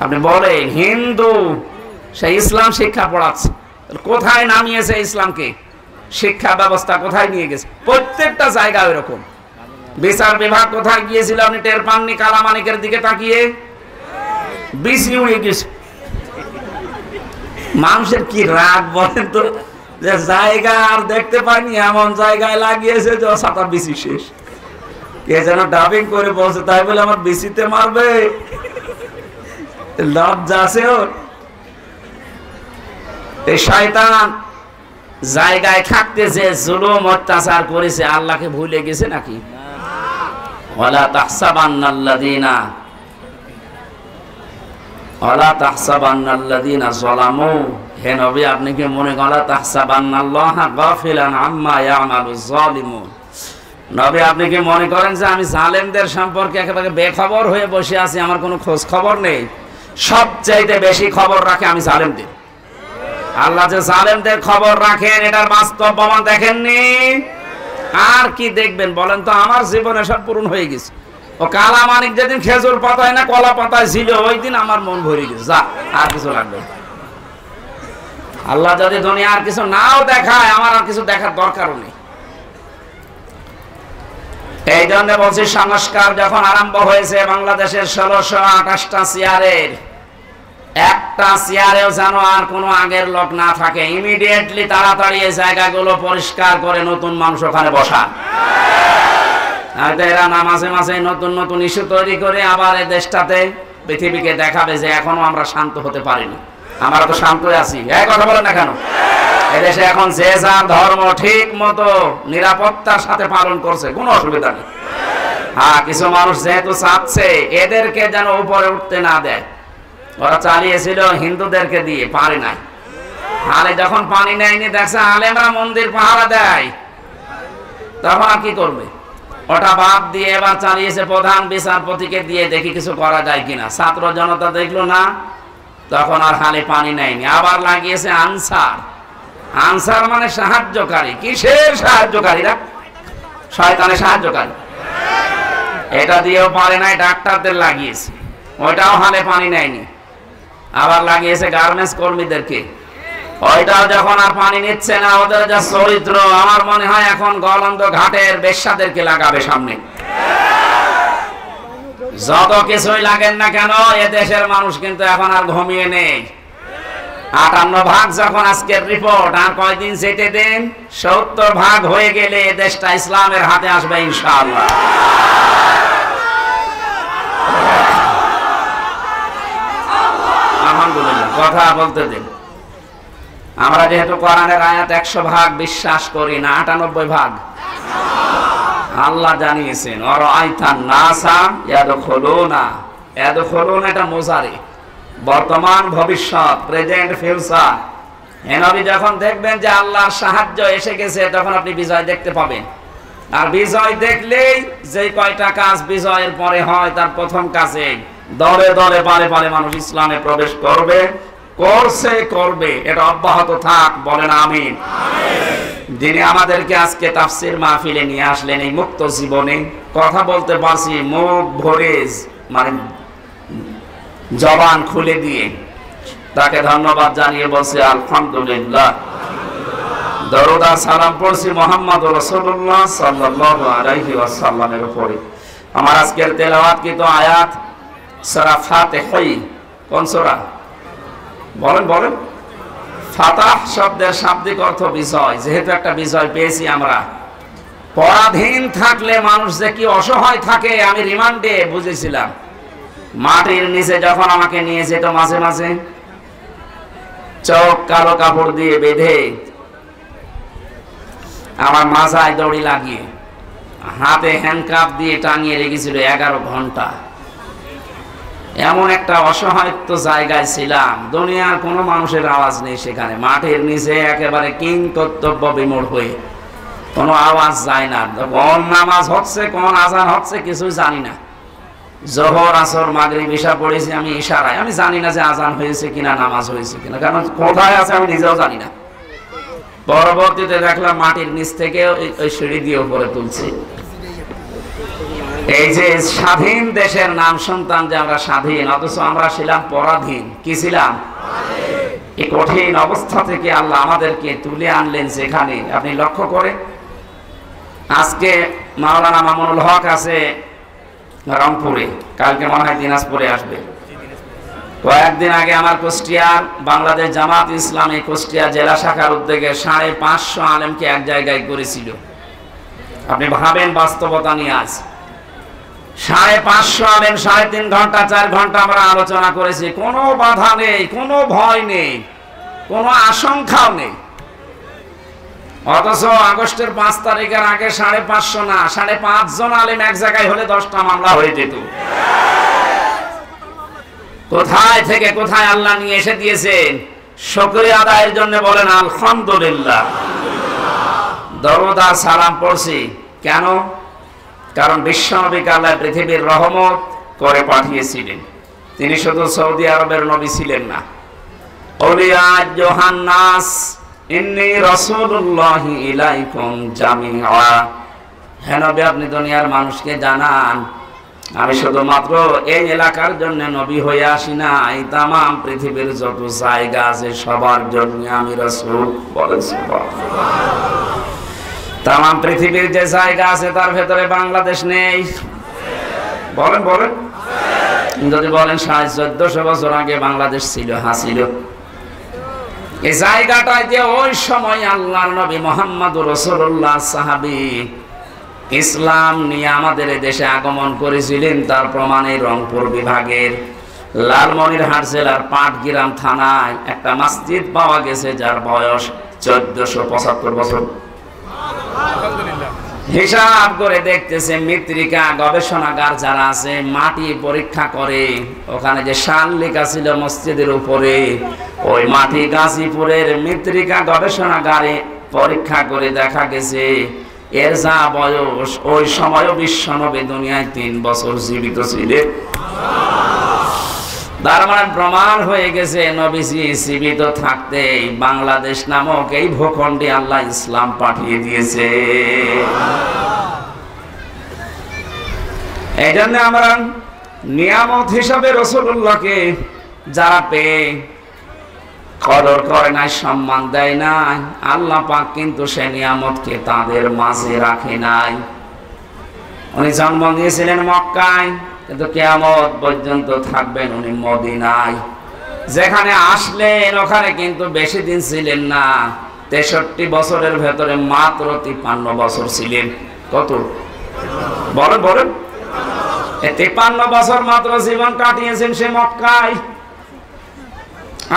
আপনি বলেন, হিন্দু সে ইসলাম শিক্ষা পড়াচ্ছে, কোথায় নামিয়েছে ইসলামকে? শিক্ষা ব্যবস্থা কোথায় নিয়ে গেছে? প্রত্যেকটা জায়গা এরকম। বিচার বিভাগ কোথায় গিয়েছিল আপনি টের পাননি? কালামানিকের দিকে তাকিয়ে বিসি উড়ে গেছে। মানুষের কি রাগ বলেন তো, যে জায়গা আর দেখতে পাইনি, এমন জায়গায় লাগিয়েছে যে ছাতা বিসি শেষ। কে যেন ডাবিং করে বলছে, তাই বলে আমার বিসিতে মারবে? লজ্জা আছে ওর? এই শয়তান জায়গায় থাকতে যে জুলুম অত্যাচার করেছে, আল্লাহকে ভুলে গেছে নাকি? ওয়ালা তাহসাবান্নাল্লাযীনা যালামু, হে নবী আপনি কি মনে করেন তাহসাবান্নাল্লাহা গাফিলান আম্মা ইয়ামালুয যালিমুন? নবী আপনি কি মনে করেন যে আমি জালেমদের সম্পর্কে একেবারে বেখবর হয়ে বসে আছি, আমার কোনো খোঁজ খবর নেই? সবচাইতে বেশি খবর রাখে আমি জালেমদের। আল্লাহ যে জালেমদের খবর রাখেন, এটার বাস্তব প্রমাণ দেখেননি? আর কি দেখবেন বলেন তো? আমার জীবনে সব পূরণ হয়ে গেছে। ও কালামানিক যেদিন খেজুর পাতায় না কলা পাতায় ছিল, ওই দিন আমার মন ভরে গেছে। যা, আর কিছু লাগবে। আল্লাহ যদি দুনিয়া আর কিছু নাও দেখায়, আমার আর কিছু দেখার দরকারও নেই। এই জন্য বলছি, সংস্কার যখন আরম্ভ হয়েছে বাংলাদেশের 1628টা চেয়ারের একটা চেয়ারেও যেন আর কোনো আগের লোক না থাকে। ইমিডিয়েটলি তাড়াতাড়ি এই জায়গাগুলো পরিষ্কার করে নতুন মানুষ ওখানে বসা। এরা না মাঝে মাঝে নতুন নতুন ইস্যু তৈরি করে আবার এই দেশটাতে পৃথিবীকে দেখাবে যে এখনো আমরা শান্ত হতে পারিনি। আমরা তো শান্ত আছি, এই কথা বলেন না কেন? এদেশে এখন যে যার ধর্ম ঠিক মতো নিরাপত্তার সাথে পালন করছে, কোনো অসুবিধা নেই। হ্যাঁ, কিছু মানুষ যেহেতু চাচ্ছে এদেরকে যেন উপরে উঠতে না দেয়, ওরা চালিয়েছিল হিন্দুদেরকে দিয়ে, পারে নাই। আরে যখন পানি নেয়নি, দেখছে আলেমরা মন্দির পাহারা দেয়, তখন আর কি করবে? ওটা বাদ দিয়ে এবার চালিয়েছে প্রধান বিচারপতিকে দিয়ে, দেখি কিছু করা যায় কিনা। ছাত্র জনতা দেখলো না, তখন আর হালে পানি নেয়নি, আবার লাগিয়েছে আনসার। আনসার মানে সাহায্যকারী। কিসের সাহায্যকারীরা? শয়তানের সাহায্যকারী। এটা দিয়েও পারে নাই, ডাক্তারদের লাগিয়েছে, ওইটাও হালে পানি নেয়নি। আবার লাগিয়েছে গার্মেন্টস কর্মীদেরকে, ওইটাও যখন আর পানি নিচ্ছে না, ওদের যা চরিত্র, আমার মনে হয় এখন গলন্দ ঘাটের বেশ্যাদেরকে লাগাবে সামনে। যত কিছুই লাগেন না কেন, এ দেশের মানুষ কিন্তু এখন আর ঘুমিয়ে নেই। 58 ভাগ যখন আজকের রিপোর্ট, আর কয়দিন যেতে দেন, 70 ভাগ হয়ে গেলে এ দেশটা ইসলামের হাতে আসবে ইনশাআল্লাহ। আলহামদুলিল্লাহ, কথা বলতে দিন। আমরা যেহেতু কোরআনের আয়াত 100 ভাগ বিশ্বাস করি না, 98 ভাগ আল্লাহ জানিয়েছেন। অরাআইতান নাসা ইয়াদখুলুনা, ইয়াদখুলুনা এটা মুজারি, বর্তমান ভবিষ্যৎ, প্রেজেন্ট ফিউচার। নবী যখন দেখবেন যে আল্লাহর সাহায্য এসে গেছে, তখন আপনি বিজয় দেখতে পাবেন। আর বিজয় দেখলেই যে কয়টা কাজ বিজয়ের পরে হয়, তার প্রথম কাজে দলে দলে পারে পারে মানুষ ইসলামে প্রবেশ করবে, করছে, করবে। এটা অব্যাহত থাক, বলেন আমিন। যিনি আমাদেরকে আজকে তাফসীর মাহফিলে নিয়ে আসলেন, এই মুক্ত জীবনে কথা বলতে পারছি মুখ ভরে, মানে জবান খুলে দিয়ে, তাকে ধন্যবাদ জানিয়ে বলছি আলহামদুলিল্লাহ। দরুদ আর সালাম পড়ছি মুহাম্মদুর রাসূলুল্লাহ সাল্লাল্লাহু আলাইহি ওয়াসাল্লামের উপরে। আমার আজকের তেলাওয়াতকৃত আয়াত সূরা ফাতিহা। কোন সূরা? বলেন বলেন। ফাতাহ শব্দের শাব্দিক অর্থ বিজয়। যেহেতু একটা বিজয় পেয়েছি আমরা, পরাধীন থাকলে মানুষ যে কি অসহায় থাকে আমি রিমান্ডে বুঝেছিলাম। মাটির নিচে যখন আমাকে নিয়েছে তো মাঝে মাঝে চোখ কালো কাপড় দিয়ে বেঁধে আমার মাথায় দড়ি লাগিয়ে হাতে হ্যান্ডকাপ দিয়ে টাঙিয়ে রেখেছিল 11 ঘন্টা। এমন একটা অসহায়ত্ব জায়গায় ছিলাম, দুনিয়ার কোনো মানুষের আওয়াজ নেই সেখানে। মাঠের নিচে একেবারে কিং কর্তব্য বিমূঢ় হয়ে কোনো আওয়াজ যায় না। কোন নামাজ হচ্ছে কোন আজান হচ্ছে কিছুই জানি না। জোহর আসর মাগরিব ইশা পড়েছি আমি ইশারায়, আমি জানি না যে আজান হয়েছে কিনা নামাজ হয়েছে কিনা, কারণ কোথায় আছে আমি নিজেও জানি না। পরবর্তীতে দেখলাম মাটির নিচ থেকে ওই সিঁড়ি দিয়ে উপরে তুলছে। এই যে স্বাধীন দেশের নাম শুনতাম যে আমরা স্বাধীন, অথচ আমরা ছিলাম পরাধীন। কি ছিলাম? এই কঠিন অবস্থা থেকে আল্লাহ আমাদেরকে তুলে আনলেন যেখানে। আপনি লক্ষ্য করে আজকে মাওলানা মামুনুল হক আছে রংপুরে, কালকে মনে হয় দিনাজপুরে আসবে। কয়েকদিন আগে আমার কুষ্টিয়ার বাংলাদেশ জামাত ইসলামী কুষ্টিয়া জেলা শাখার উদ্যোগে 550 আলেমকে এক জায়গায় করেছিল। আপনি ভাবেন বাস্তবতা নিয়ে আজ 550 আলেম 3.5 ঘন্টা 4 ঘন্টা আমরা আলোচনা করেছি। কোনো বাধা নেই, কোনো ভয় নেই, কোনো আশঙ্কাও নেই। অথচ আগস্টের 5 তারিখের আগে 550 না 5.5 জন আলেম এক জায়গায় হলে 10টা মামলা হয়ে যেত। কোথায় থেকে কোথায় আল্লাহ নিয়ে এসে দিয়েছেন, শুকরিয়া আদায়ের জন্য বলেন আলহামদুলিল্লাহ। দরুদ আর সালাম পড়ছি কেন? কারণ বিশ্বনবীকে আল্লাহ পৃথিবীর রহমত করে পাঠিয়েছিলেন। তিনি শুধু সৌদি আরবের নবী ছিলেন না। ওলিয়া জোহান্নাস ইন্নী রাসূলুল্লাহি ইলাইকুম জামিআ। হে নবী, আপনি দুনিয়ার মানুষকে জানান আমি শুধুমাত্র এই এলাকার জন্য নবী হয়ে আসি না, এই তাম পৃথিবীর যত জায়গা আছে সবার জন্য আমি রাসূল। বলেন সুবহানাল্লাহ। তাম পৃথিবীর যে জায়গা আছে তার ভেতরে বাংলাদেশ নেই। বলেন বলেন। যদি বলেন 1450 বছর আগে বাংলাদেশ ছিল, হ্যাঁ ছিল। এই জায়গাটায় যে ওই সময় আল্লাহর নবী মুহাম্মদুর রাসূলুল্লাহ সাহাবী ইসলাম নিয়ে আমাদের দেশে আগমন করেছিলেন তার প্রমাণে রংপুর বিভাগের লালমনিরহাট জেলার পাটগ্রাম থানায় একটা মসজিদ পাওয়া গেছে যার বয়স 1475 বছর। হিসাব করে দেখতেছে মৃত্তিকা গবেষণাগার যারা আছে মাটি পরীক্ষা করে, ওখানে যে শান লেখা ছিল মসজিদের উপরে, ওই মাটি গাজীপুরের মৃত্তিকা গবেষণাগারে পরীক্ষা করে দেখা গেছে এর যা বয়স ওই সময় বিশ্বনবী দুনিয়ায় 3 বছর জীবিত ছিলেন। তার মানে প্রমাণ হয়ে গেছে নবীজি জীবিত থাকতে বাংলাদেশ নামক এই ভূখণ্ডে আল্লাহ ইসলাম পাঠিয়ে দিয়েছে। এই জন্য আমরা নিয়ামত হিসাবে রাসূলুল্লাহকে যারা পেয়ে কদর করে নাই, সম্মান দেয় নাই, আল্লাহ পাক কিন্তু সে নিয়ামতকে তাদের মাঝে রাখে নাই। উনি জন্ম নিয়েছিলেন মক্কায়, কিন্তু কিয়ামত পর্যন্ত থাকবেন উনি মদিনায়। যেখানে আসলেন ওখানে কিন্তু বেশি দিন ছিলেন না, 63 বছরের ভেতরে মাত্র 53 বছর ছিলেন। কত বলেন বলেন? 53 বছর মাত্র জীবন কাটিয়েছেন সে মক্কায়।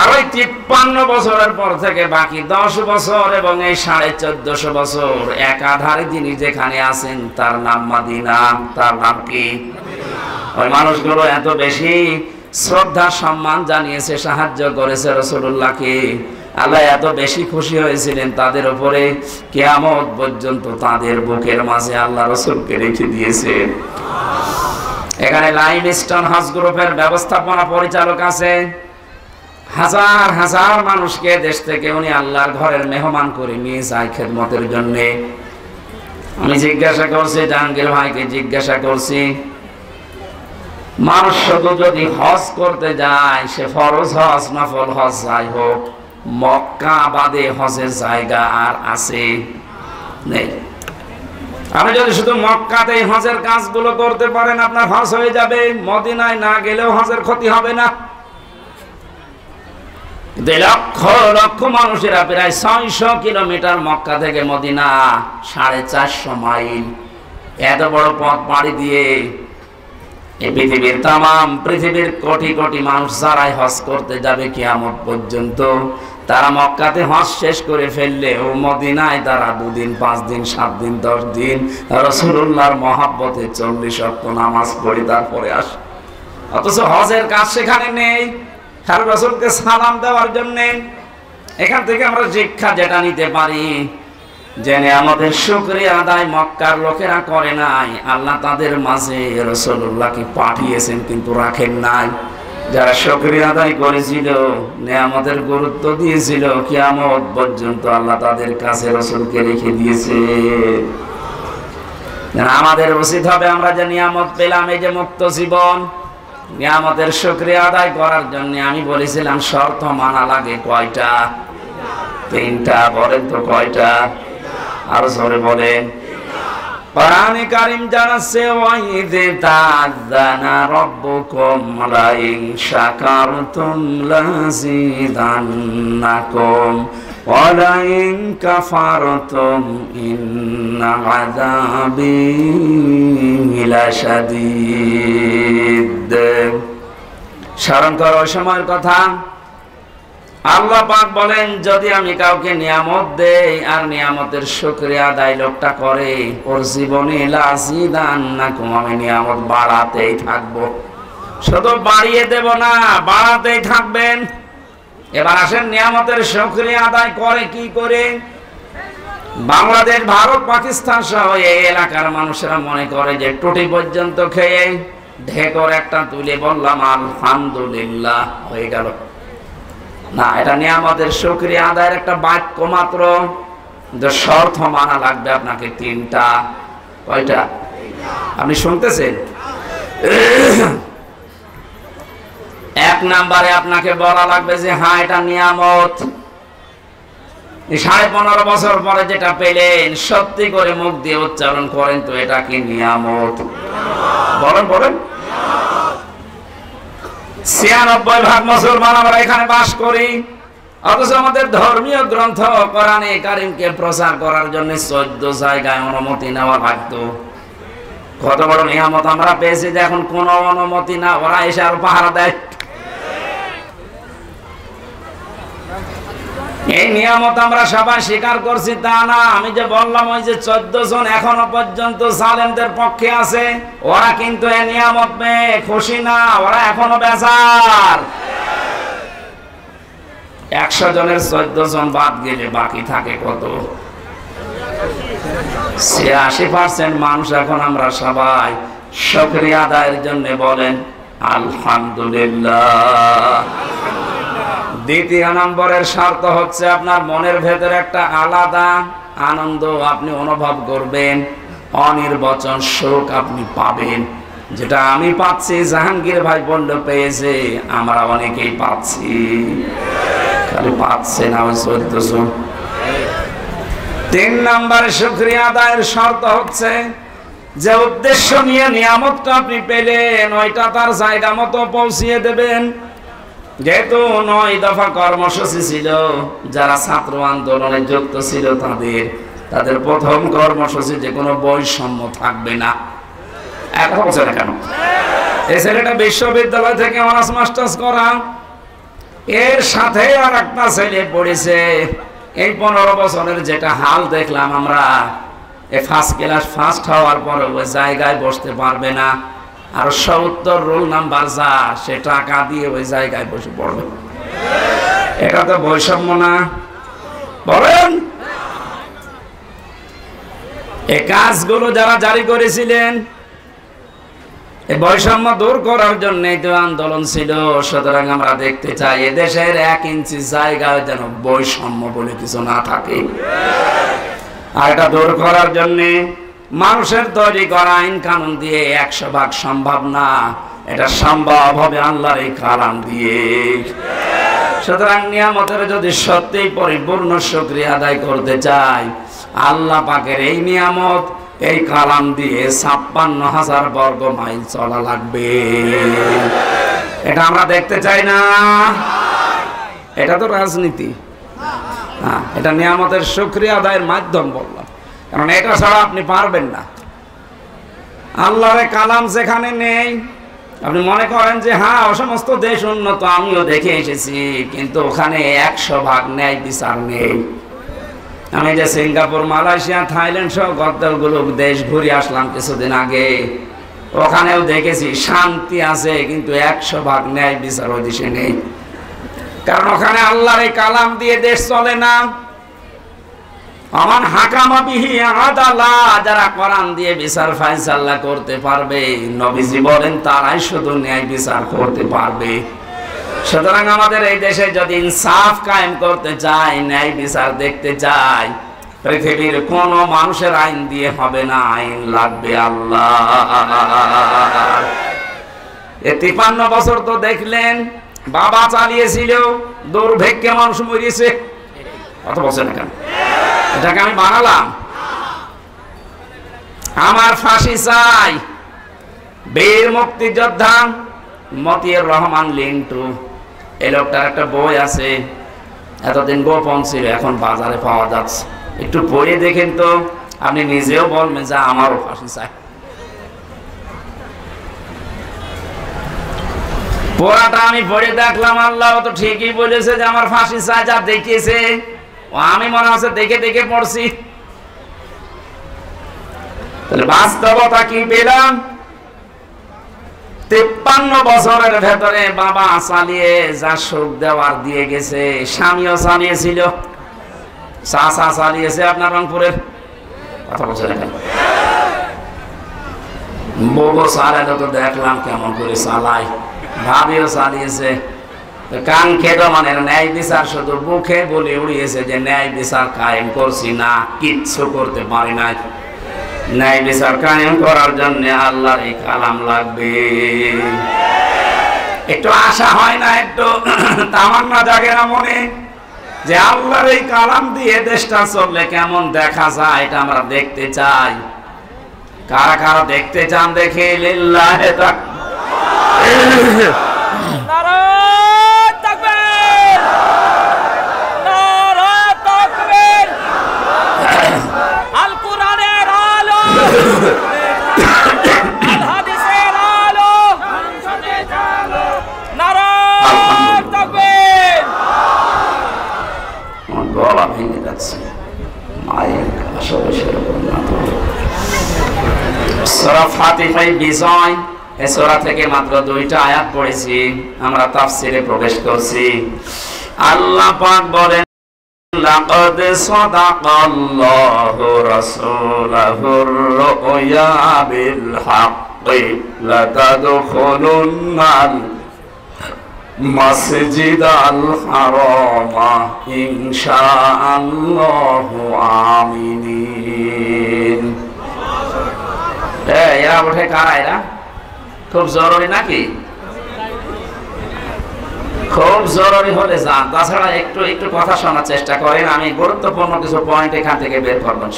আর ওই 53 বছরের পর থেকে বাকি 10 বছর এবং এই 1450 বছর একাধারে তিনি যেখানে আছেন তার নাম মদিনা। তার নাম কি? ওই মানুষগুলো এত বেশি শ্রদ্ধা সম্মান জানিয়েছে, সাহায্য করেছে রাসূলুল্লাহকে। আল্লাহ এত বেশি খুশি হয়েছিলেন তাদের উপরে, কিয়ামত পর্যন্ত তাদের বুকের মাঝে আল্লাহ রাসূলকে রেখে দিয়েছেন। এখানে লাইমস্টোন হজ গ্রুপের ব্যবস্থাপনা পরিচালক আছে। হাজার হাজার মানুষকে দেশ থেকে উনি আল্লাহর ঘরের মেহমান করে নিয়ে যায় খেদমতের জন্য। আমি জিজ্ঞাসা করছি, জাহাঙ্গীর ভাইকে জিজ্ঞাসা করছি, মানুষ শুধু যদি হজ করতে যায়, সে ফরজ হজ নফল হজ যাই হোক, মক্কা বাদে হজের জায়গা আর আছে নেই। আপনি যদি শুধু মক্কাতেই হজের কাজগুলো করতে পারেন আপনার হজ হয়ে যাবে, মদিনায় না গেলেও হজের ক্ষতি হবে না। লক্ষ লক্ষ মানুষেরা প্রায় 600 কিলোমিটার মক্কা থেকে মদিনা, 450 মাইল, এত বড় পথ পাড়ি দিয়ে এই পৃথিবীর তামাম পৃথিবীর কোটি কোটি মানুষ যারাই হজ করতে যাবে কিয়ামত পর্যন্ত, তারা মক্কাতে হজ শেষ করে ফেললে ও মদিনায় তারা 2 দিন 5 দিন 7 দিন 10 দিন রাসূলুল্লাহর মহব্বতে 40 ওয়াক্ত নামাজ পড়ে তারপরে আসে। অথচ হজের কাজ সেখানে নেই, আর রাসূলকে সালাম দেওয়ার জন্য। এখান থেকে আমরা শিক্ষা যেটা নিতে পারি, যে আমাদের শুকরিয়া আদায় মক্কার লোকেরা করে নাই, আল্লাহ তাদের মাঝে রাসূলুল্লাহকে পাঠিয়েছেন কিন্তু রাখেন নাই। যারা শুকরিয়া আদায় করেছিল, নিয়ামতের গুরুত্ব দিয়েছিল, কিয়ামত পর্যন্ত আল্লাহ তাদের কাছে রাসূলকে রেখে দিয়েছে। আমাদের উচিত হবে আমরা যে নিয়ামত পেলাম, এই যে মুক্ত জীবন, নিয়ামতের শুকরিয়া আদায় করার জন্য আমি বলেছিলাম শর্ত মানা লাগে কয়টা? 3টা। বলেন তো কয়টা? আরো জোরে বলেন। কোরআনে কারীম জানাচ্ছে ওয়াইযে তাআযানা রাব্বুকুম লাইন শাকারতুম লাযিদান্নাকুম ওয়া লাইন কাফারতুম ইন্না আযাবি লাশাদীদ। স্মরণ করো ওই সময়ের কথা। আল্লাহ পাক বলেন, যদি আমি কাউকে নিয়ামত দেই আর নিয়ামতের শুকরিয়া আদায় লোকটা করে, ওর জীবনে লাযিদান্নাকুম, আমি নিয়ামত বাড়াতেই থাকবো। শুধু বাড়িয়ে দেব না, বাড়াতেই থাকবেন। এবার আসেন নিয়ামতের শুকরিয়া আদায় করে কি করে? বাংলাদেশ, ভারত, পাকিস্তান সহ এই এলাকার মানুষেরা মনে করে যে টুটি পর্যন্ত খেয়ে ঢেকর একটা তুলে বললাম আলহামদুলিল্লাহ হয়ে গেল। না, এটা নিয়ামতের শুকরিয়া আদায়ের একটা বাক্য মাত্র। শর্ত মানা লাগবে আপনাকে 3টা। কয়টা? আপনি শুনতেছেন? 1 নম্বরে আপনাকে বলা লাগবে যে হ্যাঁ এটা নিয়ামত। 15.5 বছর পরে যেটা পেলেন, সত্যি করে মুখ দিয়ে উচ্চারণ করেন তো, এটা কি নিয়ামত? বলেন বলেন। 96% মুসলমান আমরা এখানে বাস করি, অথচ আমাদের ধর্মীয় গ্রন্থ কোরআনে কারীমকে প্রচার করার জন্য 14 জায়গায় অনুমতি নেওয়া লাগতো। কত বড় নিয়ামত আমরা পেয়েছি যে এখন কোনো অনুমতি না, ওরা এসে আর পাহারা দেয়। এই নিয়ামত আমরা সবাই স্বীকার করছি তা না। আমি যে বললাম ওই যে 14 জন এখনো পর্যন্ত জালেমদের পক্ষে আছে, ওরা কিন্তু এই নিয়ামত পেয়ে খুশি না, ওরা এখনো বেজার। 100 জনের 14 জন বাদ গেলে বাকি থাকে কত? 86% মানুষ এখন আমরা সবাই শুকরিয়া আদায়ের জন্য বলেন আলহামদুলিল্লাহ। 2 নম্বরের শর্ত হচ্ছে আপনার মনের ভেতরে একটা আলাদা আনন্দ আপনি অনুভব করবেন, অনির্বচন সুখ আপনি পাবেন, যেটা আমি পাচ্ছি, জাহাঙ্গীর ভাই বলল পেয়েছে, আমরা অনেকেই পাচ্ছি। খালি পাচ্ছে না ওই 14 জন। 3 নম্বরে শুকরিয়া আদায়ের শর্ত হচ্ছে যে উদ্দেশ্য নিয়ে নিয়ামতটা আপনি পেলেন, ওইটা তার জায়গা মতো পৌঁছিয়ে দেবেন। যেহেতু 9 দফা কর্মসূচি ছিল, যারা ছাত্র আন্দোলনে যুক্ত ছিল তাদের প্রথম কর্মসূচি যে কোনো বৈষম্য থাকবে না। এখন বলছে না কেন? এই ছেলেটা বিশ্ববিদ্যালয় থেকে অনার্স মাস্টার্স করা, এর সাথে আর একটা ছেলে পড়েছে। এই 15 বছরের যেটা হাল দেখলাম আমরা, এই ফার্স্ট ক্লাস ফার্স্ট হওয়ার পরে ওই জায়গায় বসতে পারবে না, আর 70 রোল নাম্বার যা, সে টাকা দিয়ে ওই জায়গায় বসে পড়বে। এটা তো বৈষম্য না? বলেন। এই কাজগুলো যারা জারি করেছিলেন, এই বৈষম্য দূর করার জন্য তো আন্দোলন ছিল। সুতরাং আমরা দেখতে চাই এদেশের 1 ইঞ্চি জায়গায় যেন বৈষম্য বলে কিছু না থাকে। আর এটা দূর করার জন্য মানুষের তৈরি করা আইন কানুন দিয়ে 100 ভাগ সম্ভব না। এটা সম্ভব হবে আল্লাহর এই কালাম দিয়ে। সুতরাং নিয়ামতের যদি সত্যিই পরিপূর্ণ শুকরিয়া আদায় করতে চাই, আল্লাহ পাকের এই নিয়ামত এই কালাম দিয়ে ৫৬,০০০ বর্গ মাইল চলা লাগবে। এটা আমরা দেখতে চাই না। এটা তো রাজনীতি, এটা নিয়ামতের শুকরিয়া আদায়ের মাধ্যম বললাম, কারণ এটা ছাড়া আপনি পারবেন না। আল্লাহর কালাম যেখানে নেই, আপনি মনে করেন যে হ্যাঁ ও সমস্ত দেশ উন্নত, আমিও দেখে এসেছি, কিন্তু ওখানে ১০০% ন্যায় বিচার নেই। আমি যে সিঙ্গাপুর, মালয়েশিয়া, থাইল্যান্ড সহ কতগুলো দেশ ঘুরে আসলাম কিছুদিন আগে, ওখানেও দেখেছি শান্তি আছে, কিন্তু ১০০% ন্যায় বিচার ওই দেশে নেই। কারণ ওখানে আল্লাহর এই কালাম দিয়ে দেশ চলে না। আমার হাকামা বিহি আদালা, যারা কোরআন দিয়ে বিচার ফায়সালা করতে পারবে, নবীজি বলেন তারাই শুধু ন্যায় বিচার করতে পারবে। সুতরাং আমাদের এই দেশে যদি ইনসাফ কায়েম করতে চাই, ন্যায় বিচার দেখতে চাই, পৃথিবীর কোন মানুষের আইন দিয়ে হবে না, আইন লাগবে আল্লাহ। ৫৩ বছর তো দেখলেন বাবা চালিয়েছিল, দুর্ভিক্ষে মানুষ মরিয়েছে। কত বছর না, কেন এটাকে আমি বানালাম? আমার ফাঁসি চাই। বীর মুক্তিযোদ্ধা মতিউর রহমান লিন্টু, এই লোকটার একটা বই আছে, এতদিন গোপন ছিল, এখন বাজারে পাওয়া যাচ্ছে। একটু পড়ে দেখেন তো, আপনি নিজেও বলবেন যে আমারও ফাঁসি চাই। পড়াটা আমি পড়ে দেখলাম, আল্লাহ তো ঠিকই বলেছে যে আমার ফাঁসি চাই। যা দেখিয়েছে আমি মনে হচ্ছে দেখে দেখে পড়ছি। তাহলে বাস্তবতা কি পেলাম? ৫৩ বছরের ভেতরে বাবা চালিয়ে যা সুখ দেওয়ার দিয়ে গেছে, স্বামীও চালিয়েছিল, চাচা চালিয়েছে আপনার রংপুরের। কথা বলছে দেখেন, বউ চালাইলে তো দেখলাম কেমন করে চালায়, ভাবিও চালিয়েছে। কান খেদো মানে ন্যায় বিচার শুধু মুখে বলে উড়িয়েছে যে ন্যায় বিচার কায়েম করছি না, কিচ্ছু করতে পারি নাই। ন্যায় বিচার কায়েম করার জন্য আল্লাহর এই কালাম লাগবে। একটু আশা হয় না, একটু তামান্না জাগে না মনে, যে আল্লাহর এই কালাম দিয়ে দেশটা চললে কেমন দেখা যায়, এটা আমরা দেখতে চাই। কারা কারা দেখতে চান দেখে লিল্লাহি গলা ভেঙে যাচ্ছে, মায়ের আসলে সেরকম না। সূরা ফাতিহায় বিজয়, এই সূরা থেকে মাত্র 2টা আয়াত পড়েছি, আমরা তাফসিরে প্রবেশ করছি। আল্লাহ পাক বলেন, লাকাদ সাদাকাল্লাহু রাসূলাহুর রুয়া বিল হাক্কি লাতাদখুলুন্নাল মাসজিদাল হারামা ইনশাআল্লাহু আমিনিন। এরা ওঠে কারা? এরা খুব জরুরি নাকি? খুব জরুরি হলে যান, তাছাড়া একটু একটু কথা শোনার চেষ্টা করেন। আমি গুরুত্বপূর্ণ কিছু পয়েন্ট এখান থেকে বের করবেন।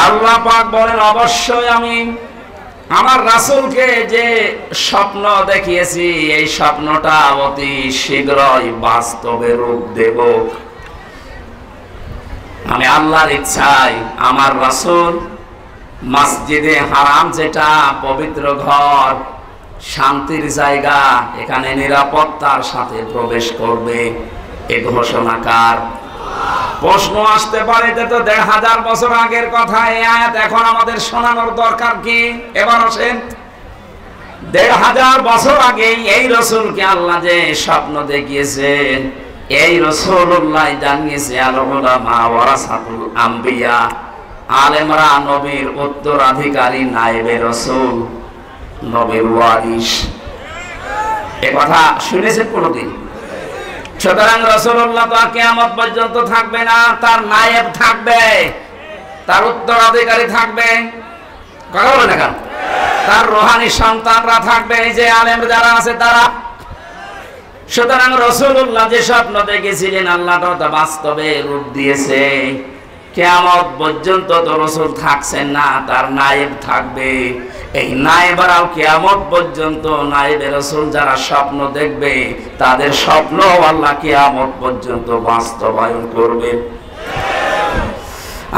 আল্লাহ পাক বলেন, অবশ্যই আমি আমার রাসূলকে যে স্বপ্ন দেখিয়েছি, এই স্বপ্নটা অতি শীঘ্রই বাস্তবে রূপ দেব। আমি আল্লাহর ইচ্ছায় আমার রাসূল মসজিদে হারাম, যেটা পবিত্র ঘর, শান্তির জায়গা, এখানে নিরাপত্তার সাথে প্রবেশ করবে। এ ঘোষণাকার। প্রশ্ন আসতে পারে, যে তো ১৫০০ বছর আগের কথা, এই আয়াত এখন আমাদের শোনানোর দরকার কি? এবার আসেন, ১৫০০ বছর আগে এই রাসূলকে আল্লাহ যে স্বপ্ন দেখিয়েছেন, এই রাসূলুল্লাহ জানিয়েছে, আল উলামা ওয়ারাসাতুল আম্বিয়া, আলেমরা নবীর উত্তরাধিকারী, নায়েবে রাসূল, নবীর ওয়ারিস। এ কথা শুনেছেন কোনদিন? সুতরাং রাসূলুল্লাহ তো কিয়ামত পর্যন্ত থাকবে না, তার নায়েব থাকবে, তার উত্তরাধিকারী থাকবে। কথা বলে না কেন? তার রুহানি সন্তানরা থাকবে, এই যে আলেম যারা আছে তারা। সুতরাং রাসূলুল্লাহ যে স্বপ্ন দেখেছিলেন আল্লাহ তা বাস্তবে রূপ দিয়েছে। কিয়ামত পর্যন্ত তো রাসূল থাকছেন না, তার নায়েব থাকবে। এই নায়েবরাও কিয়ামত পর্যন্ত নায়েবে রাসূল যারা স্বপ্ন দেখবে তাদের স্বপ্ন আল্লাহ কিয়ামত পর্যন্ত বাস্তবায়ন করবে।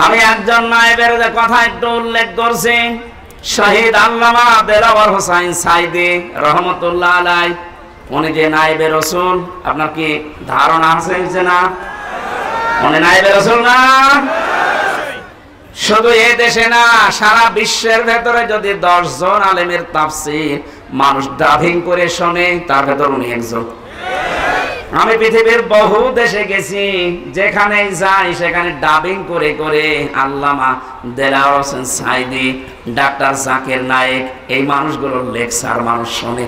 আমি একজন নায়েবের কথা একটু উল্লেখ করছি, শহীদ আল্লামা দেলাওয়ার হোসাইন সাইদি রহমতুল্লাহ আলাইহি। উনি যে নায়েবে রাসূল, আপনার কি ধারণা আছে যে না উনি নায়েবে রাসূল না? শুধু এই দেশে না, সারা বিশ্বের ভেতরে যদি 10 জন আলেমের তাফসীর মানুষ ডাবিং করে শোনে তার ভেতর উনি একজন। আমি পৃথিবীর বহু দেশে গেছি, যেখানেই যাই সেখানে ডাবিং করে করে আল্লামা দেলাওয়ার হোসেন সাইদি, ডাক্তার জাকির নায়েক, এই মানুষগুলোর লেকচার মানুষ শোনে।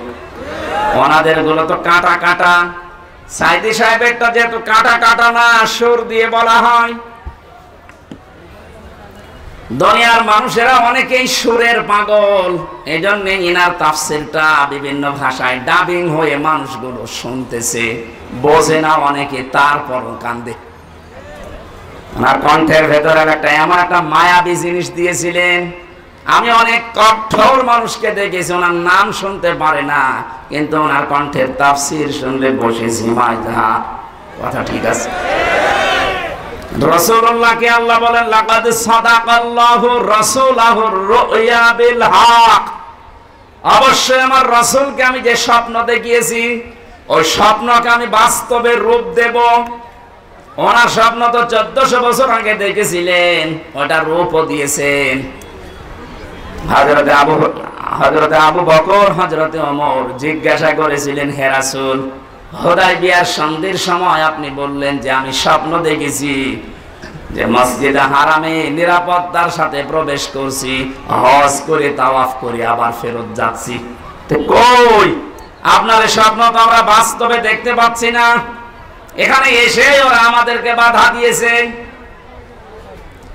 ওনাদের গুলো তো কাটা কাটা, সাইদি সাহেবেরটা যেহেতু কাটা কাটা না, সুর দিয়ে বলা হয়। দুনিয়ার মানুষেরা অনেকেই সুরের পাগল, এজন্য ইনার তাফসীরটা বিভিন্ন ভাষায় ডাবিং হয়ে মানুষগুলো শুনতেছে, বোঝে না অনেকে, তারপরও কান্দে। ওনার কণ্ঠের ভেতরে এমন একটা মায়াবী জিনিস দিয়েছিলেন। আমি অনেক কঠোর মানুষকে দেখেছি, ওনার নাম শুনতে পারে না, কিন্তু ওনার কণ্ঠের তাফসীর শুনলে বসে ঝিমায়। কথা ঠিক আছে। রাসূলুল্লাহকে আল্লাহ বলেন লাকাদ সাদাকাল্লাহু রাসূলাহুর রুয়া বিল হক। অবশ্যই আমার রাসূলকে আমি যে স্বপ্ন দেখিয়েছি ওই স্বপ্নকে আমি বাস্তবে রূপ দেব। ওনার স্বপ্ন তো 1400 বছর আগে দেখেছিলেন, ওটা রূপও দিয়েছেন। হযরতে আবু বকর, হযরতে ওমর জিজ্ঞাসা করেছিলেন, হে রাসূল, হুদায়বিয়ার সন্ধির সময় আপনি বললেন যে আমি স্বপ্ন দেখেছি যে মসজিদে হারামে নিরাপত্তার সাথে প্রবেশ করছি, হজ করে তাওয়াফ করে আবার ফেরত যাচ্ছি। তো কই আপনার এই স্বপ্ন তো আমরা বাস্তবে দেখতে পাচ্ছি না। এখানে এসে ওরা আমাদেরকে বাধা দিয়েছে।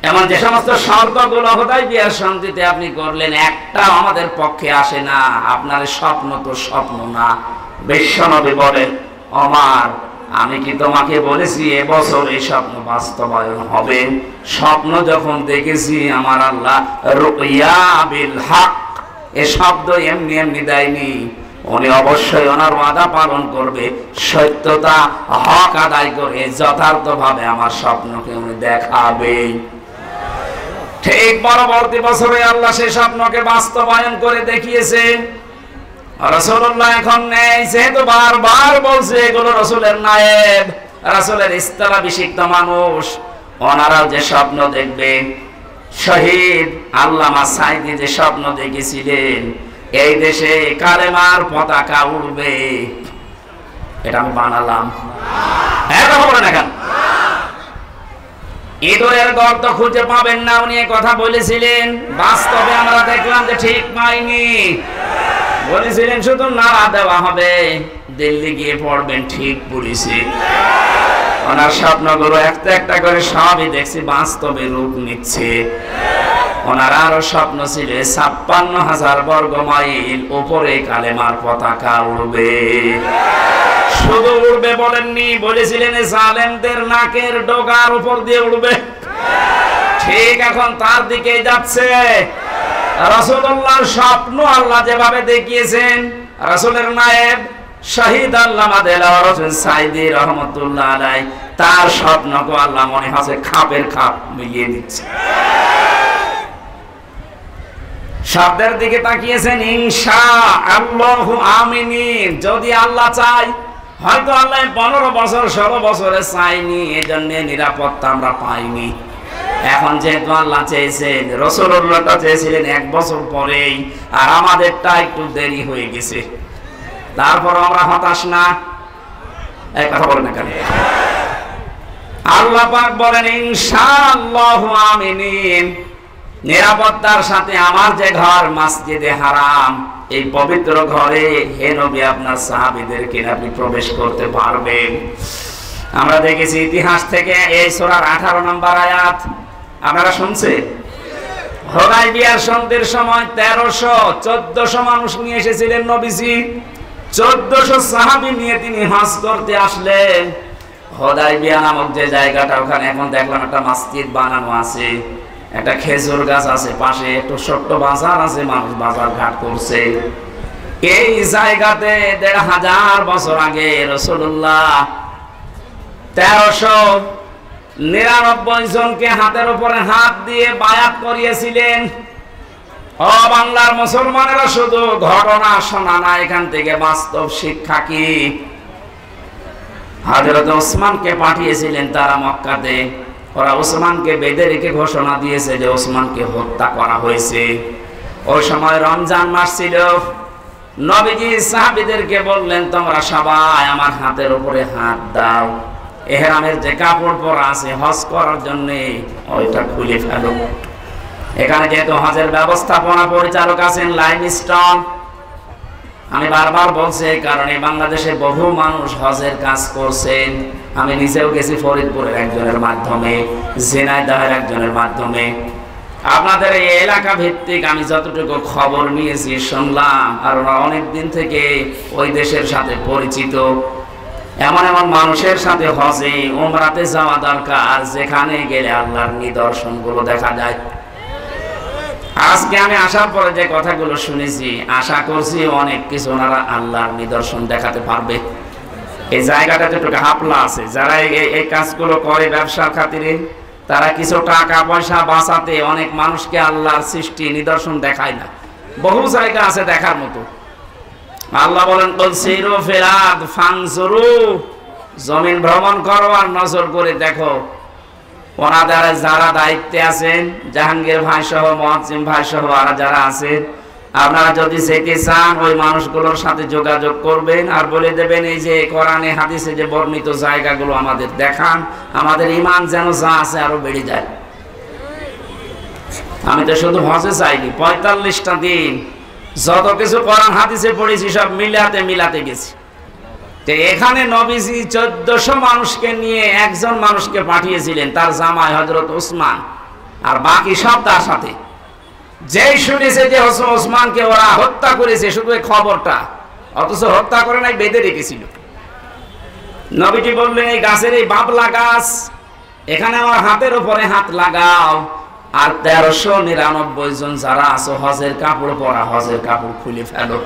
এমন যে সমস্ত শর্তগুলো হুদায়বিয়ার সন্ধিতে আপনি করলেন, একটা আমাদের পক্ষে আসে না। আপনার স্বপ্ন তো স্বপ্ন না। বিশ্বনবী বলেন, ওমর আমি কি তোমাকে বলেছি এবছর এই স্বপ্ন বাস্তবায়ন হবে? স্বপ্ন যখন দেখেছি আমার আল্লাহ রুয়া বিল হক, এ শব্দ এমনি এমনি দেয়নি। উনি অবশ্যই ওনার ওয়াদা পালন করবে, সত্যতা হক আদায় করে যথার্থভাবে আমার স্বপ্নকে উনি দেখাবে। ঠিক পরবর্তী বছরে আল্লাহ সেই স্বপ্নকে বাস্তবায়ন করে দেখিয়েছেন। রাসূলুল্লাহ এখন নেই, যেহেতু বারবার বলছে এগুলো রাসূলের নায়েব, রাসূলের স্থলাভিষিক্ত মানুষ, ওনারাও যে স্বপ্ন দেখবে। শহীদ আল্লামা সাইদি যে স্বপ্ন দেখেছিলেন এই দেশে কালেমার পতাকা উড়বে, এটা আমি বানালাম। এটা হবে না কেন? ইঁদুরের গর্ত খুঁজে পাবেন না, উনি কথা বলেছিলেন। বাস্তবে আমরা দেখলাম যে ঠিক পাইনি। বলেছিলেন শুধু নাড়া দেওয়া হবে, দিল্লি গিয়ে পড়বেন, ঠিক পড়েছি। ওনার স্বপ্নগুলো একটা একটা করে সবই দেখছি বাস্তবে রূপ নিচ্ছে। ওনার আরো স্বপ্ন ছিল ৫৬,০০০ বর্গ মাইল উপরে কালেমার পতাকা উড়বে। শুধু উড়বে বলেননি, বলেছিলেন জালেমদের নাকের ডগার উপর দিয়ে উড়বে। ঠিক এখন তার দিকে যাচ্ছে। রাসূলুল্লাহর স্বপ্ন আল্লাহ যেভাবে দেখিয়েছেন, রাসূলের নায়েব শহীদ আল্লামা দেলাওয়ার হোসেন সাইদি রহমতুল্লাহ আলাইহি, তার স্বপ্নকে আল্লাহ মনে হচ্ছে খাপের খাপ মিলিয়ে দিচ্ছে। শব্দের দিকে তাকিয়েছেন, ইনশাআল্লাহু আমিন। যদি আল্লাহ চায়, হয়তো আল্লাহ 15 বছর 16 বছরে চাইনি, এজন্য নিরাপত্তা আমরা পাইনি। এখন যেহেতু আল্লাহ চেয়েছেন, রাসূলুল্লাহটা চেয়েছিলেন 1 বছর পরেই, আর আমাদেরটা একটু দেরি হয়ে গেছে। তারপর আমরা হতাশ না, এই কথা বলেন না কেন? আল্লাহ পাক বলেন ইনশাআল্লাহু আমিন। নিরাপত্তার সাথে আমার যে ঘর মসজিদে হারাম, এই পবিত্র ঘরে হে নবী আপনার সাহাবীদেরকে আপনি প্রবেশ করতে পারবেন। আমরা দেখেছি ইতিহাস থেকে এই সূরার 18 নম্বর আয়াত, আপনারা শুনছেন? হুদায়বিয়ার সন্ধির সময় 1300-1400 মানুষ নিয়ে এসেছিলেন নবীজি। 1400 সাহাবী নিয়ে তিনি হজ করতে আসলেন। হুদায়বিয়া নামক যে জায়গাটা, ওখানে এখন দেখলাম একটা মসজিদ বানানো আছে, একটা খেজুর গাছ আছে পাশে, একটু ছোট্ট বাজার আছে, মানুষ বাজার ঘাট করছে। এই জায়গাতে 1500 বছর আগে রাসূলুল্লাহ 1399 জনকে হাতের উপরে হাত দিয়ে বায়াত করিয়েছিলেন। ও বাংলার মুসলমানেরা, শুধু ঘটনা শোনা না, এখান থেকে বাস্তব শিক্ষা কি? হযরত ওসমানকে পাঠিয়েছিলেন তারা মক্কাতে। ওরা ওসমানকে বেঁধে রেখে ঘোষণা দিয়েছে যে ওসমানকে হত্যা করা হয়েছে। ওই সময় রমজান মাস ছিল। নবীজি সাহাবীদেরকে বললেন, তোমরা সবাই আমার হাতের উপরে হাত দাও, ইহরামের যে কাপড় পরা আছে হজ করার জন্য ওইটা খুলে ফেলো। এখানে যেহেতু হজের ব্যবস্থাপনা পরিচালক আছেন লাইমস্টোন, আমি বারবার বলছি এই কারণে বাংলাদেশে বহু মানুষ হজের কাজ করছেন। আমি নিজেও গেছি ফরিদপুরের একজনের মাধ্যমে, ঝিনাইদহের একজনের মাধ্যমে। আপনাদের এই এলাকা ভিত্তিক আমি যতটুকু খবর নিয়েছি, শুনলাম, আর ওরা অনেক দিন থেকে ওই দেশের সাথে পরিচিত। এমন এমন মানুষের সাথে হজে উমরাতে যাওয়া দরকার, যেখানে গেলে আল্লাহর নিদর্শনগুলো দেখা যায়। আজকে আমি আসার পরে যে কথাগুলো শুনেছি, আশা করছি অনেক কিছু ওনারা আল্লাহর নিদর্শন দেখাতে পারবে। এই জায়গাটা একটু হাপলা আছে, যারা এই কাজগুলো করে ব্যবসার খাতিরে, তারা কিছু টাকা পয়সা বাঁচাতে অনেক মানুষকে আল্লাহর সৃষ্টি নিদর্শন দেখায় না। বহু জায়গা আছে দেখার মতো। আল্লাহ বলেন, কুল সিরু ফিল আরদ ফানজুরু, জমিন ভ্রমণ করো আর নজর করে দেখো। ওনাদের যারা দায়িত্বে আছেন, জাহাঙ্গীর ভাই সহ, মুয়াজ্জিম ভাই সহ আর যারা আছে, আপনারা যদি যেতে চান ওই মানুষগুলোর সাথে যোগাযোগ করবেন আর বলে দেবেন, এই যে কোরআনে হাদিসে যে বর্ণিত জায়গাগুলো আমাদের দেখান, আমাদের ঈমান যেন যা আছে আরো বেড়ে যায়। আমি তো শুধু হজে চাইনি, 45টা দিন যত কিছু কোরআন হাদিসে পড়েছি সব মিলাতে গেছি। তো এখানে নবীজি 1400 মানুষকে নিয়ে একজন মানুষকে পাঠিয়েছিলেন, তার জামাই হযরত ওসমান, আর বাকি সব তার সাথে। যেই শুনেছে যে ওসমানকে ওরা হত্যা করেছে, শুধু এই খবরটা, অথচ হত্যা করে নাই, বেঁধে রেখেছিল। নবীজি বললেন, এই গাছের এই বাবলা গাছ, এখানে আমার হাতের উপরে হাত লাগাও, আর 1399 জন যারা আছো হজের কাপড় পরা, হজের কাপড় খুলে ফেলো।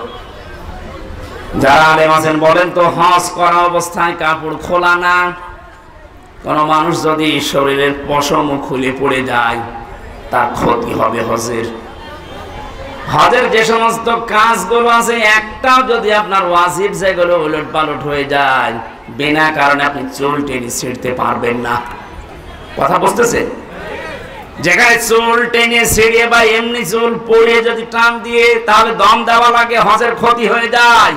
যারা আলেম আছেন বলেন তো, হজ করা অবস্থায় কাপড় খোলা না। কোন মানুষ যদি শরীরের পশম খুলে পড়ে যায়, তার ক্ষতি হবে হজের। হজের যে সমস্ত কাজগুলো আছে, একটাও যদি আপনার ওয়াজিব যেগুলো উলট পালট হয়ে যায়, বিনা কারণে আপনি চুল টেনে ছিঁড়তে পারবেন না। কথা বুঝতেছে? যেখানে চুল টেনে ছিঁড়ে বা এমনি চুল পড়িয়ে যদি টান দিয়ে তাহলে দম দেওয়া লাগে, হজের ক্ষতি হয়ে যায়।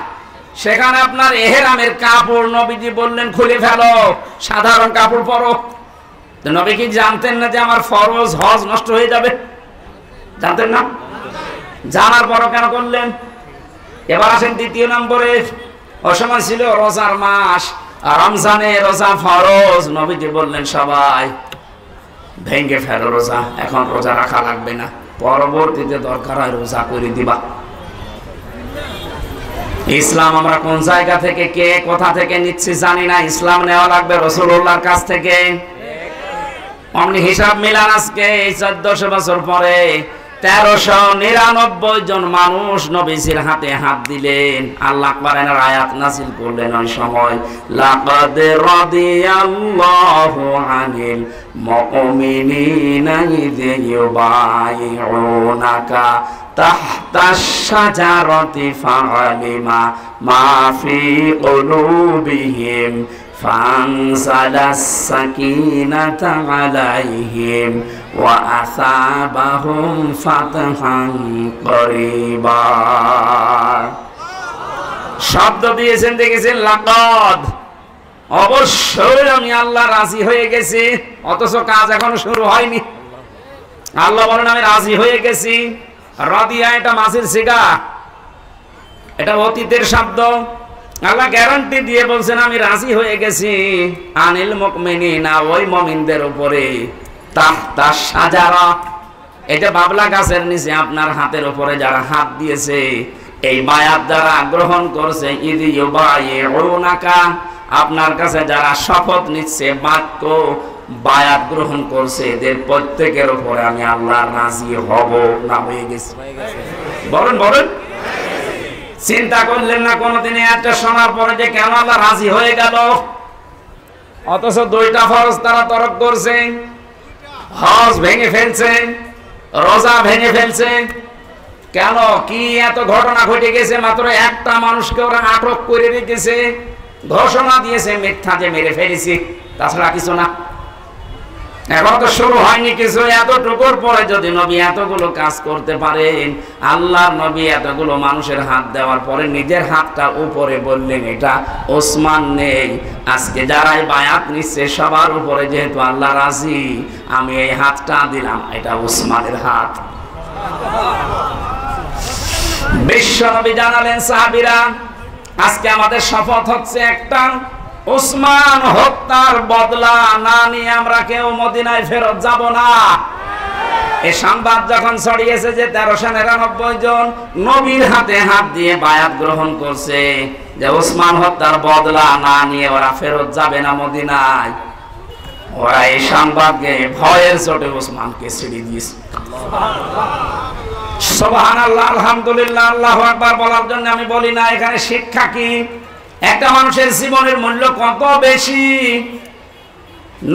সেখানে আপনার ইহরামের কাপড় নবীজি বললেন খুলে ফেলো, সাধারণ কাপড় পরো। তো নবী কি জানতেন না যে আমার ফরজ হজ নষ্ট হয়ে যাবে? জানতেন না? জানার পরও কেন করলেন? এবার আসেন দ্বিতীয় নম্বরে। অসময় ছিল রোজার মাস, আর রমজানে রোজা ফরজ। নবীজি বললেন, সবাই ভেঙ্গে ফেলো রোজা, এখন রোজা রাখা লাগবে না, পরবর্তীতে দরকার হয় রোজা করে দিবা। ইসলাম আমরা কোন জায়গা থেকে, কে কোথা থেকে নিচ্ছি জানি না, ইসলাম নেওয়া লাগবে রাসূলুল্লাহর কাছ থেকে। অমনি হিসাব মিলান, আজকে এই 1400 বছর পরে 1399 জন মানুষ নবীজির হাতে হাত দিলেন। আল্লাহ কোরআনের আয়াত নাযিল করলেন ওই সময়, লাকাদ রাদিয়াল্লাহু আনিল মুমিনিনা ইয ইউবাইউনাকা তাহতাশ শাজারাতি ফাআলিমা মা ফি কুলুবিহিম ফানজালাস সাকিনাতা আলাইহিম ওয়া আসাবাহুম ফাতহান করিবা। শব্দ দিয়েছেন, দেখেছেন, লাকাদ, অবশ্যই আমি আল্লাহ রাজি হয়ে গেছি। অথচ কাজ এখনো শুরু হয়নি। আল্লাহ বলেন, আমি রাজি হয়ে গেছি। রাদিয়া এটা মাসির সিগা, এটা অতীতের শব্দ। আল্লাহ গ্যারান্টি দিয়ে বলছেন, আমি রাজি হয়ে গেছি আনিল মুমিনিনা, ওই মুমিনদের উপরে, তাহতা শাজারা, এটা বাবলা গাছের নিচে আপনার হাতের উপরে যারা হাত দিয়েছে, এই বায়াত যারা গ্রহণ করছে, ইদি ইউবাইউনাকা, আপনার কাছে যারা শপথ নিচ্ছে, বাক্য বায়াত গ্রহণ করছে, এদের প্রত্যেকের উপরে আমি আল্লাহ রাজি হব না হয়ে গেছি? বলেন বলেন, চিন্তা করলেন না কোনদিন একটা শোনার পরে যে কেন আল্লাহ রাজি হয়ে গেল? অথচ দুইটা ফরজ তারা তরক করছে, হজ ভেঙে ফেলছে, রোজা ভেঙে ফেলছে। কেন? কি এত ঘটনা ঘটে গেছে? মাত্র একটা মানুষকে ওরা আটক করে রেখেছে, ঘোষণা দিয়েছে মিথ্যা যে মেরে ফেলেছি, তাছাড়া কিছু না। এখন তো শুরু হয়নি কিছু। এতটুকুর পরে যদি নবী এতগুলো কাজ করতে পারেন, আল্লাহ নবী এতগুলো মানুষের হাত দেওয়ার পরে নিজের হাতটা উপরে বললেন এটা ওসমান নেই। আজকে যারাই বায়াত নিচ্ছে সবার উপরে যেহেতু আল্লাহ রাজি, আমি এই হাতটা দিলাম, এটা ওসমানের হাত। বিশ্ব নবী জানালেন সাহাবীরা, আজকে আমাদের শপথ হচ্ছে একটা, ওসমান হত্যার বদলা না নিয়ে আমরা কেউ মদিনায় ফেরত যাব না। এই সংবাদ যখন ছড়িয়েছে যে 1399 জন নবীর হাতে হাত দিয়ে বায়াত গ্রহণ করছে যে ওসমান হত্যার বদলা না নিয়ে ওরা ফেরত যাবে না মদিনায়, ওরা এই সংবাদকে ভয়ের চোটে ওসমানকে ছেড়ে দিয়েছে। সুবহানাল্লাহ, আলহামদুলিল্লাহ, আল্লাহু আকবার বলার জন্য আমি বলি না। এখানে শিক্ষা কি? একটা মানুষের জীবনের মূল্য কত বেশি।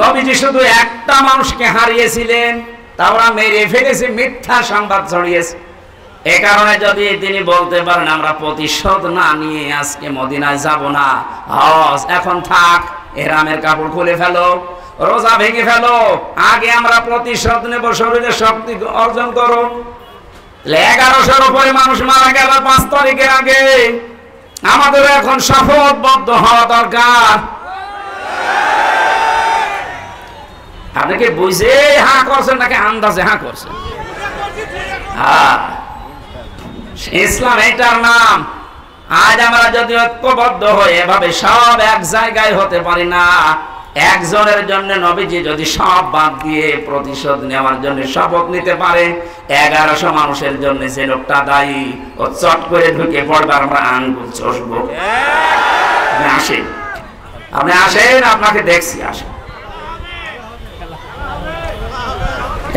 নবীজি শুধু একটা মানুষকে হারিয়েছিলেন, তা ওরা মেরে ফেলেছে, মিথ্যা সংবাদ ছড়িয়েছে। এ কারণে যদি তিনি বলতে পারেন আমরা প্রতিশোধ না নিয়ে আজকে মদিনায় যাব না, হজ এখন থাক, ইহরামের কাপড় খুলে ফেলো, রোজা ভেঙে ফেলো, আগে আমরা প্রতিশোধ নেব, শরীরে শক্তি অর্জন করো। 1100-র উপরে মানুষ মারা গেল 5 তারিখের আগে। আমাদের এখন শপথবদ্ধ হওয়া দরকার। আপনি কি বুঝে হ্যাঁ করছেন নাকি আন্দাজে হ্যাঁ করছেন? ইসলাম এটার নাম। আজ আমরা যদি ঐক্যবদ্ধ হয়ে এভাবে সব এক জায়গায় হতে পারি না, একজনের জন্য নবীজি যদি সব বাদ দিয়ে প্রতিশোধ নেওয়ার জন্য শপথ নিতে পারে, 1100 মানুষের জন্য যে লোকটা দায়ী, ও চট করে ঢুকে পড়বে, আমরা আঙ্গুল চষবো। আসেন, আপনি আসেন, আপনাকে দেখছি, আসেন।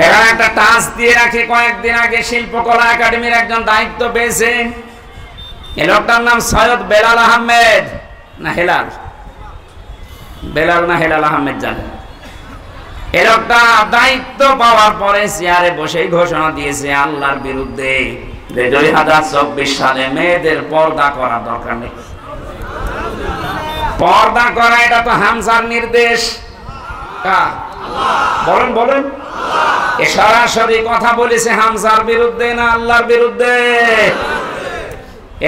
এখানে একটা টাচ দিয়ে রাখি, কয়েকদিন আগে শিল্পকলা একাডেমির একজন দায়িত্ব পেয়েছেন। এই লোকটার নাম সৈয়দ বেলাল আহমেদ, না হেলাল, বেলাল না হেলাল আহমেদ জানেন। এই লোকটা দায়িত্ব পাওয়ার পরে চেয়ারে বসেই ঘোষণা দিয়েছে আল্লাহর বিরুদ্ধে 2024 সালে মেয়েদের পর্দা করা দরকার নেই। পর্দা করা এটা তো হামজার নির্দেশ। বলেন বলেন, এ সরাসরি কথা বলেছে হামজার বিরুদ্ধে না আল্লাহর বিরুদ্ধে?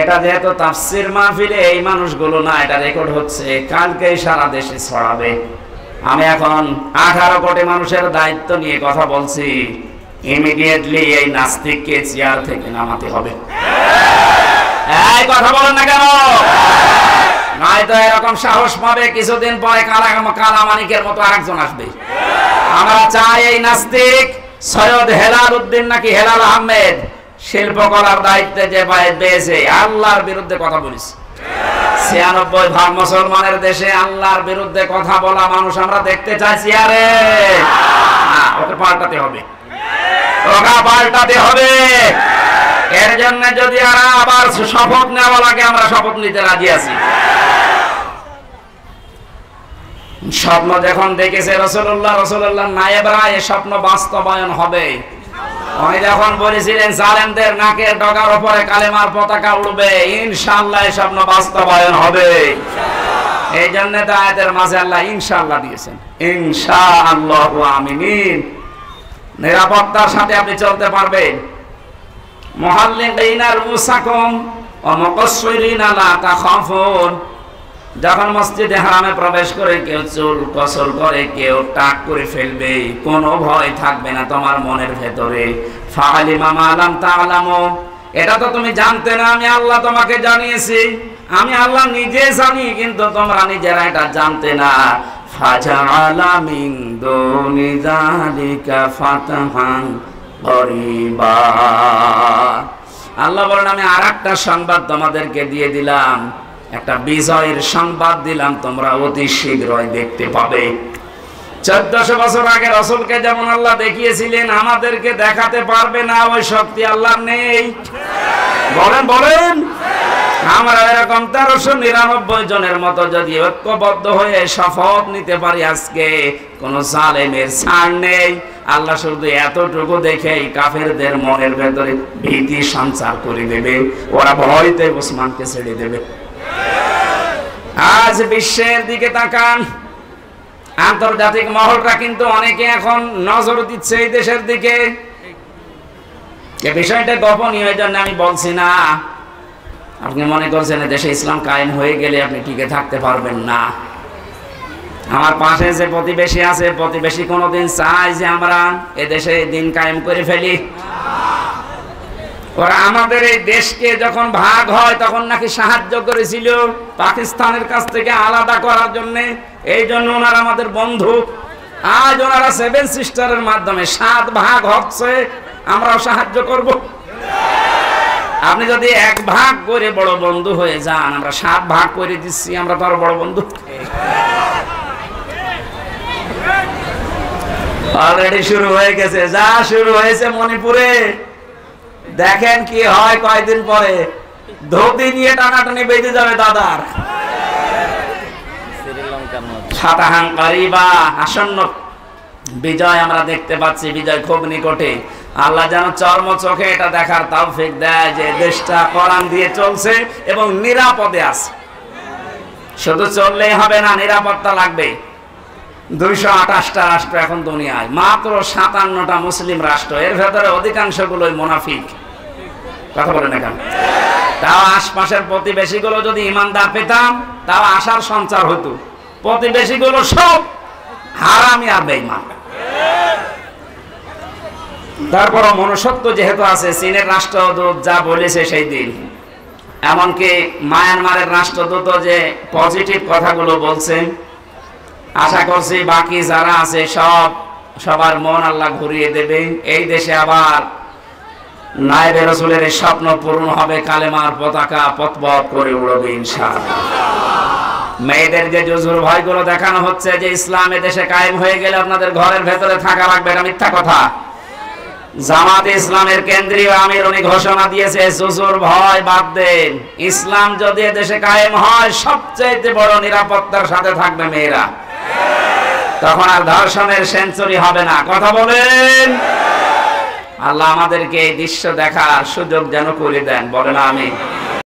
এটা যেহেতু তাফসীর মাহফিলে এই মানুষগুলো না, এটা রেকর্ড হচ্ছে, কালকেই সারা দেশে ছড়াবে। আমি এখন 18 কোটি মানুষের দায়িত্ব নিয়ে কথা বলছি। ইমিডিয়েটলি এই নাস্তিককে চেয়ার থেকে নামাতে হবে। এই কথা বলেন না কেন? নয়তো এরকম সাহস পাবে, কিছুদিন পরে কালামানিকের মতো আরেকজন আসবে। আমরা চাই এই নাস্তিক সৈয়দ হেলাল উদ্দিন নাকি হেলাল আহমেদ শিল্পকলার দায়িত্বে যে পেয়েছে, আল্লাহর বিরুদ্ধে কথা বলিস। 96% মুসলমানের দেশে আল্লাহর বিরুদ্ধে কথা বলা মানুষ আমরা দেখতে চাইছি। আরে ওকে পাল্টাতে হবে, ওকে পাল্টাতে হবে। এর জন্য যদি আবার শপথ নেওয়া লাগে, আমরা শপথ নিতে রাজি আছি। স্বপ্ন যখন দেখেছে রাসূলুল্লাহ নায়েবরা, এই স্বপ্ন বাস্তবায়ন হবে। উনি যখন বলেছিলেন জালেমদের নাকের ডগার উপরে কালেমার পতাকা উড়বে, ইনশাআল্লাহ এই স্বপ্ন বাস্তবায়ন হবে। এই জন্য তো আয়াতের মাঝে আল্লাহ ইনশাআল্লাহ দিয়েছেন, ইনশাআল্লাহু আমিন। নিরাপত্তার সাথে আপনি চলতে পারবেন। মুহাল্লিকিনা রুসাকুম ওয়া মুকাসসিরিনা লা তাখাফুন। যখন মসজিদে হারামে প্রবেশ করে কেউ চুল কসর করে, কেউ টাক করে ফেলবে, কোনো ভয় থাকবে না তোমার মনের ভেতরে। ফাআলিমা মা লাম তা'লামু, এটা তো তুমি জানতে না, আমি আল্লাহ তোমাকে জানিয়েছি। আমি আল্লাহ নিজে জানি, কিন্তু তোমরা নিজেরা এটা জানতে না। ফাজাআলা মিন দুনি যালিকা ফাতহান করিবা। আল্লাহ বলেন আমি আরেকটা সংবাদ তোমাদেরকে দিয়ে দিলাম, একটা বিজয়ের সংবাদ দিলাম, তোমরা অতি শীঘ্রই দেখতে পাবে। 1400 বছর আগে রাসূলকে যেমন আল্লাহ দেখিয়েছিলেন, আমাদেরকে দেখাতে পারবে না, ওই শক্তি আল্লাহর নেই। বলেন বলেন। আমরা এরকম 1399 জনের মতো যদি ঐক্যবদ্ধ হয়ে শপথ নিতে পারি, আজকে কোন জালেমের ছাড় নেই। আল্লাহ শুধু এতটুকু দেখে কাফেরদের মনের ভেতরে ভীতি সঞ্চার করে দেবে, ওরা ভয়তে ওসমানকে ছেড়ে দেবে। আজ বিশ্বের দিকে তাকান, আন্তর্জাতিক মহলরা কিন্তু অনেকে এখন নজর দিচ্ছে এই দেশের দিকে। এই বিষয়টা গোপনীয়, এই জন্য আমি বলছি না। আপনি মনে করছেন দেশে ইসলাম কায়েম হয়ে গেলে আপনি টিকে থাকতে পারবেন না। আমার পাশে যে প্রতিবেশী আছে, প্রতিবেশী কোনোদিন চায় যে আমরা এদেশে দিন কায়েম করে ফেলি? ওরা আমাদের এই দেশকে যখন ভাগ হয় তখন নাকি সাহায্য করেছিল পাকিস্তানের কাছ থেকে আলাদা করার জন্য। এই জন্য ওনারা আমাদের বন্ধু। আজ ওনারা 7 সিস্টারের মাধ্যমে 7 ভাগ হচ্ছে, আমরাও সাহায্য করব। আপনি যদি 1 ভাগ করে বড় বন্ধু হয়ে যান, আমরা 7 ভাগ করে দিচ্ছি, আমরা তো আরো বড় বন্ধু। অলরেডি শুরু হয়ে গেছে, যা শুরু হয়েছে মণিপুরে, দেখেন কি হয় কয়েকদিন পরে। ধুতি নিয়ে টানাটানি বেঁধে যাবে দাদার। ফাতাহান কারিবা, আসন্ন বিজয় আমরা দেখতে পাচ্ছি, বিজয় খুব নিকটে। আল্লাহ যেন চর্ম চোখে এটা দেখার তৌফিক দেয় যে দেশটা কোরআন দিয়ে চলছে এবং নিরাপদে আছে। শুধু চললেই হবে না, নিরাপত্তা লাগবে। 228টা রাষ্ট্র এখন দুনিয়ায়, মাত্র 57টা মুসলিম রাষ্ট্র, এর ভেতরে অধিকাংশগুলোই মুনাফিক। কথা বলেন না কেন? তাও আশপাশের প্রতিবেশীগুলো যদি ইমানদার পেতাম, তাও আশার সঞ্চার হতো। প্রতিবেশীগুলো সব হারামি আর বেঈমান। তারপর মনুষ্যত্ব যেহেতু আছে, চীনের রাষ্ট্রদূত যা বলেছে সেই দিন, এমনকি মায়ানমারের রাষ্ট্রদূত যে পজিটিভ কথাগুলো বলছেন, আশা করছি বাকি যারা আছে সবার মন আল্লাহ ঘুরিয়ে দেবে। এই দেশে আবার নায়েবে রাসূলের স্বপ্ন পূরণ হবে, কালেমার পতাকা পথপথ করে উড়বে ইনশাআল্লাহ। মেয়েদের যে জুজুর ভয়গুলো দেখানো হচ্ছে যে ইসলাম দেশে কায়েম হয়ে গেলে আপনাদের ঘরের ভেতরে থাকা লাগবে, এটা মিথ্যা কথা। জামাতে ইসলামের কেন্দ্রীয় আমির উনি ঘোষণা দিয়েছে, জুজুর ভয় বাদ দেন, ইসলাম যদি দেশে কায়েম হয় সবচেয়ে বড় নিরাপত্তার সাথে থাকবে মেয়েরা। তখন আর ধর্ষণের সেঞ্চুরি হবে না। কথা বলেন। আল্লাহ আমাদেরকে এই দৃশ্য দেখার সুযোগ যেন করে দেন, বলেন আমিন।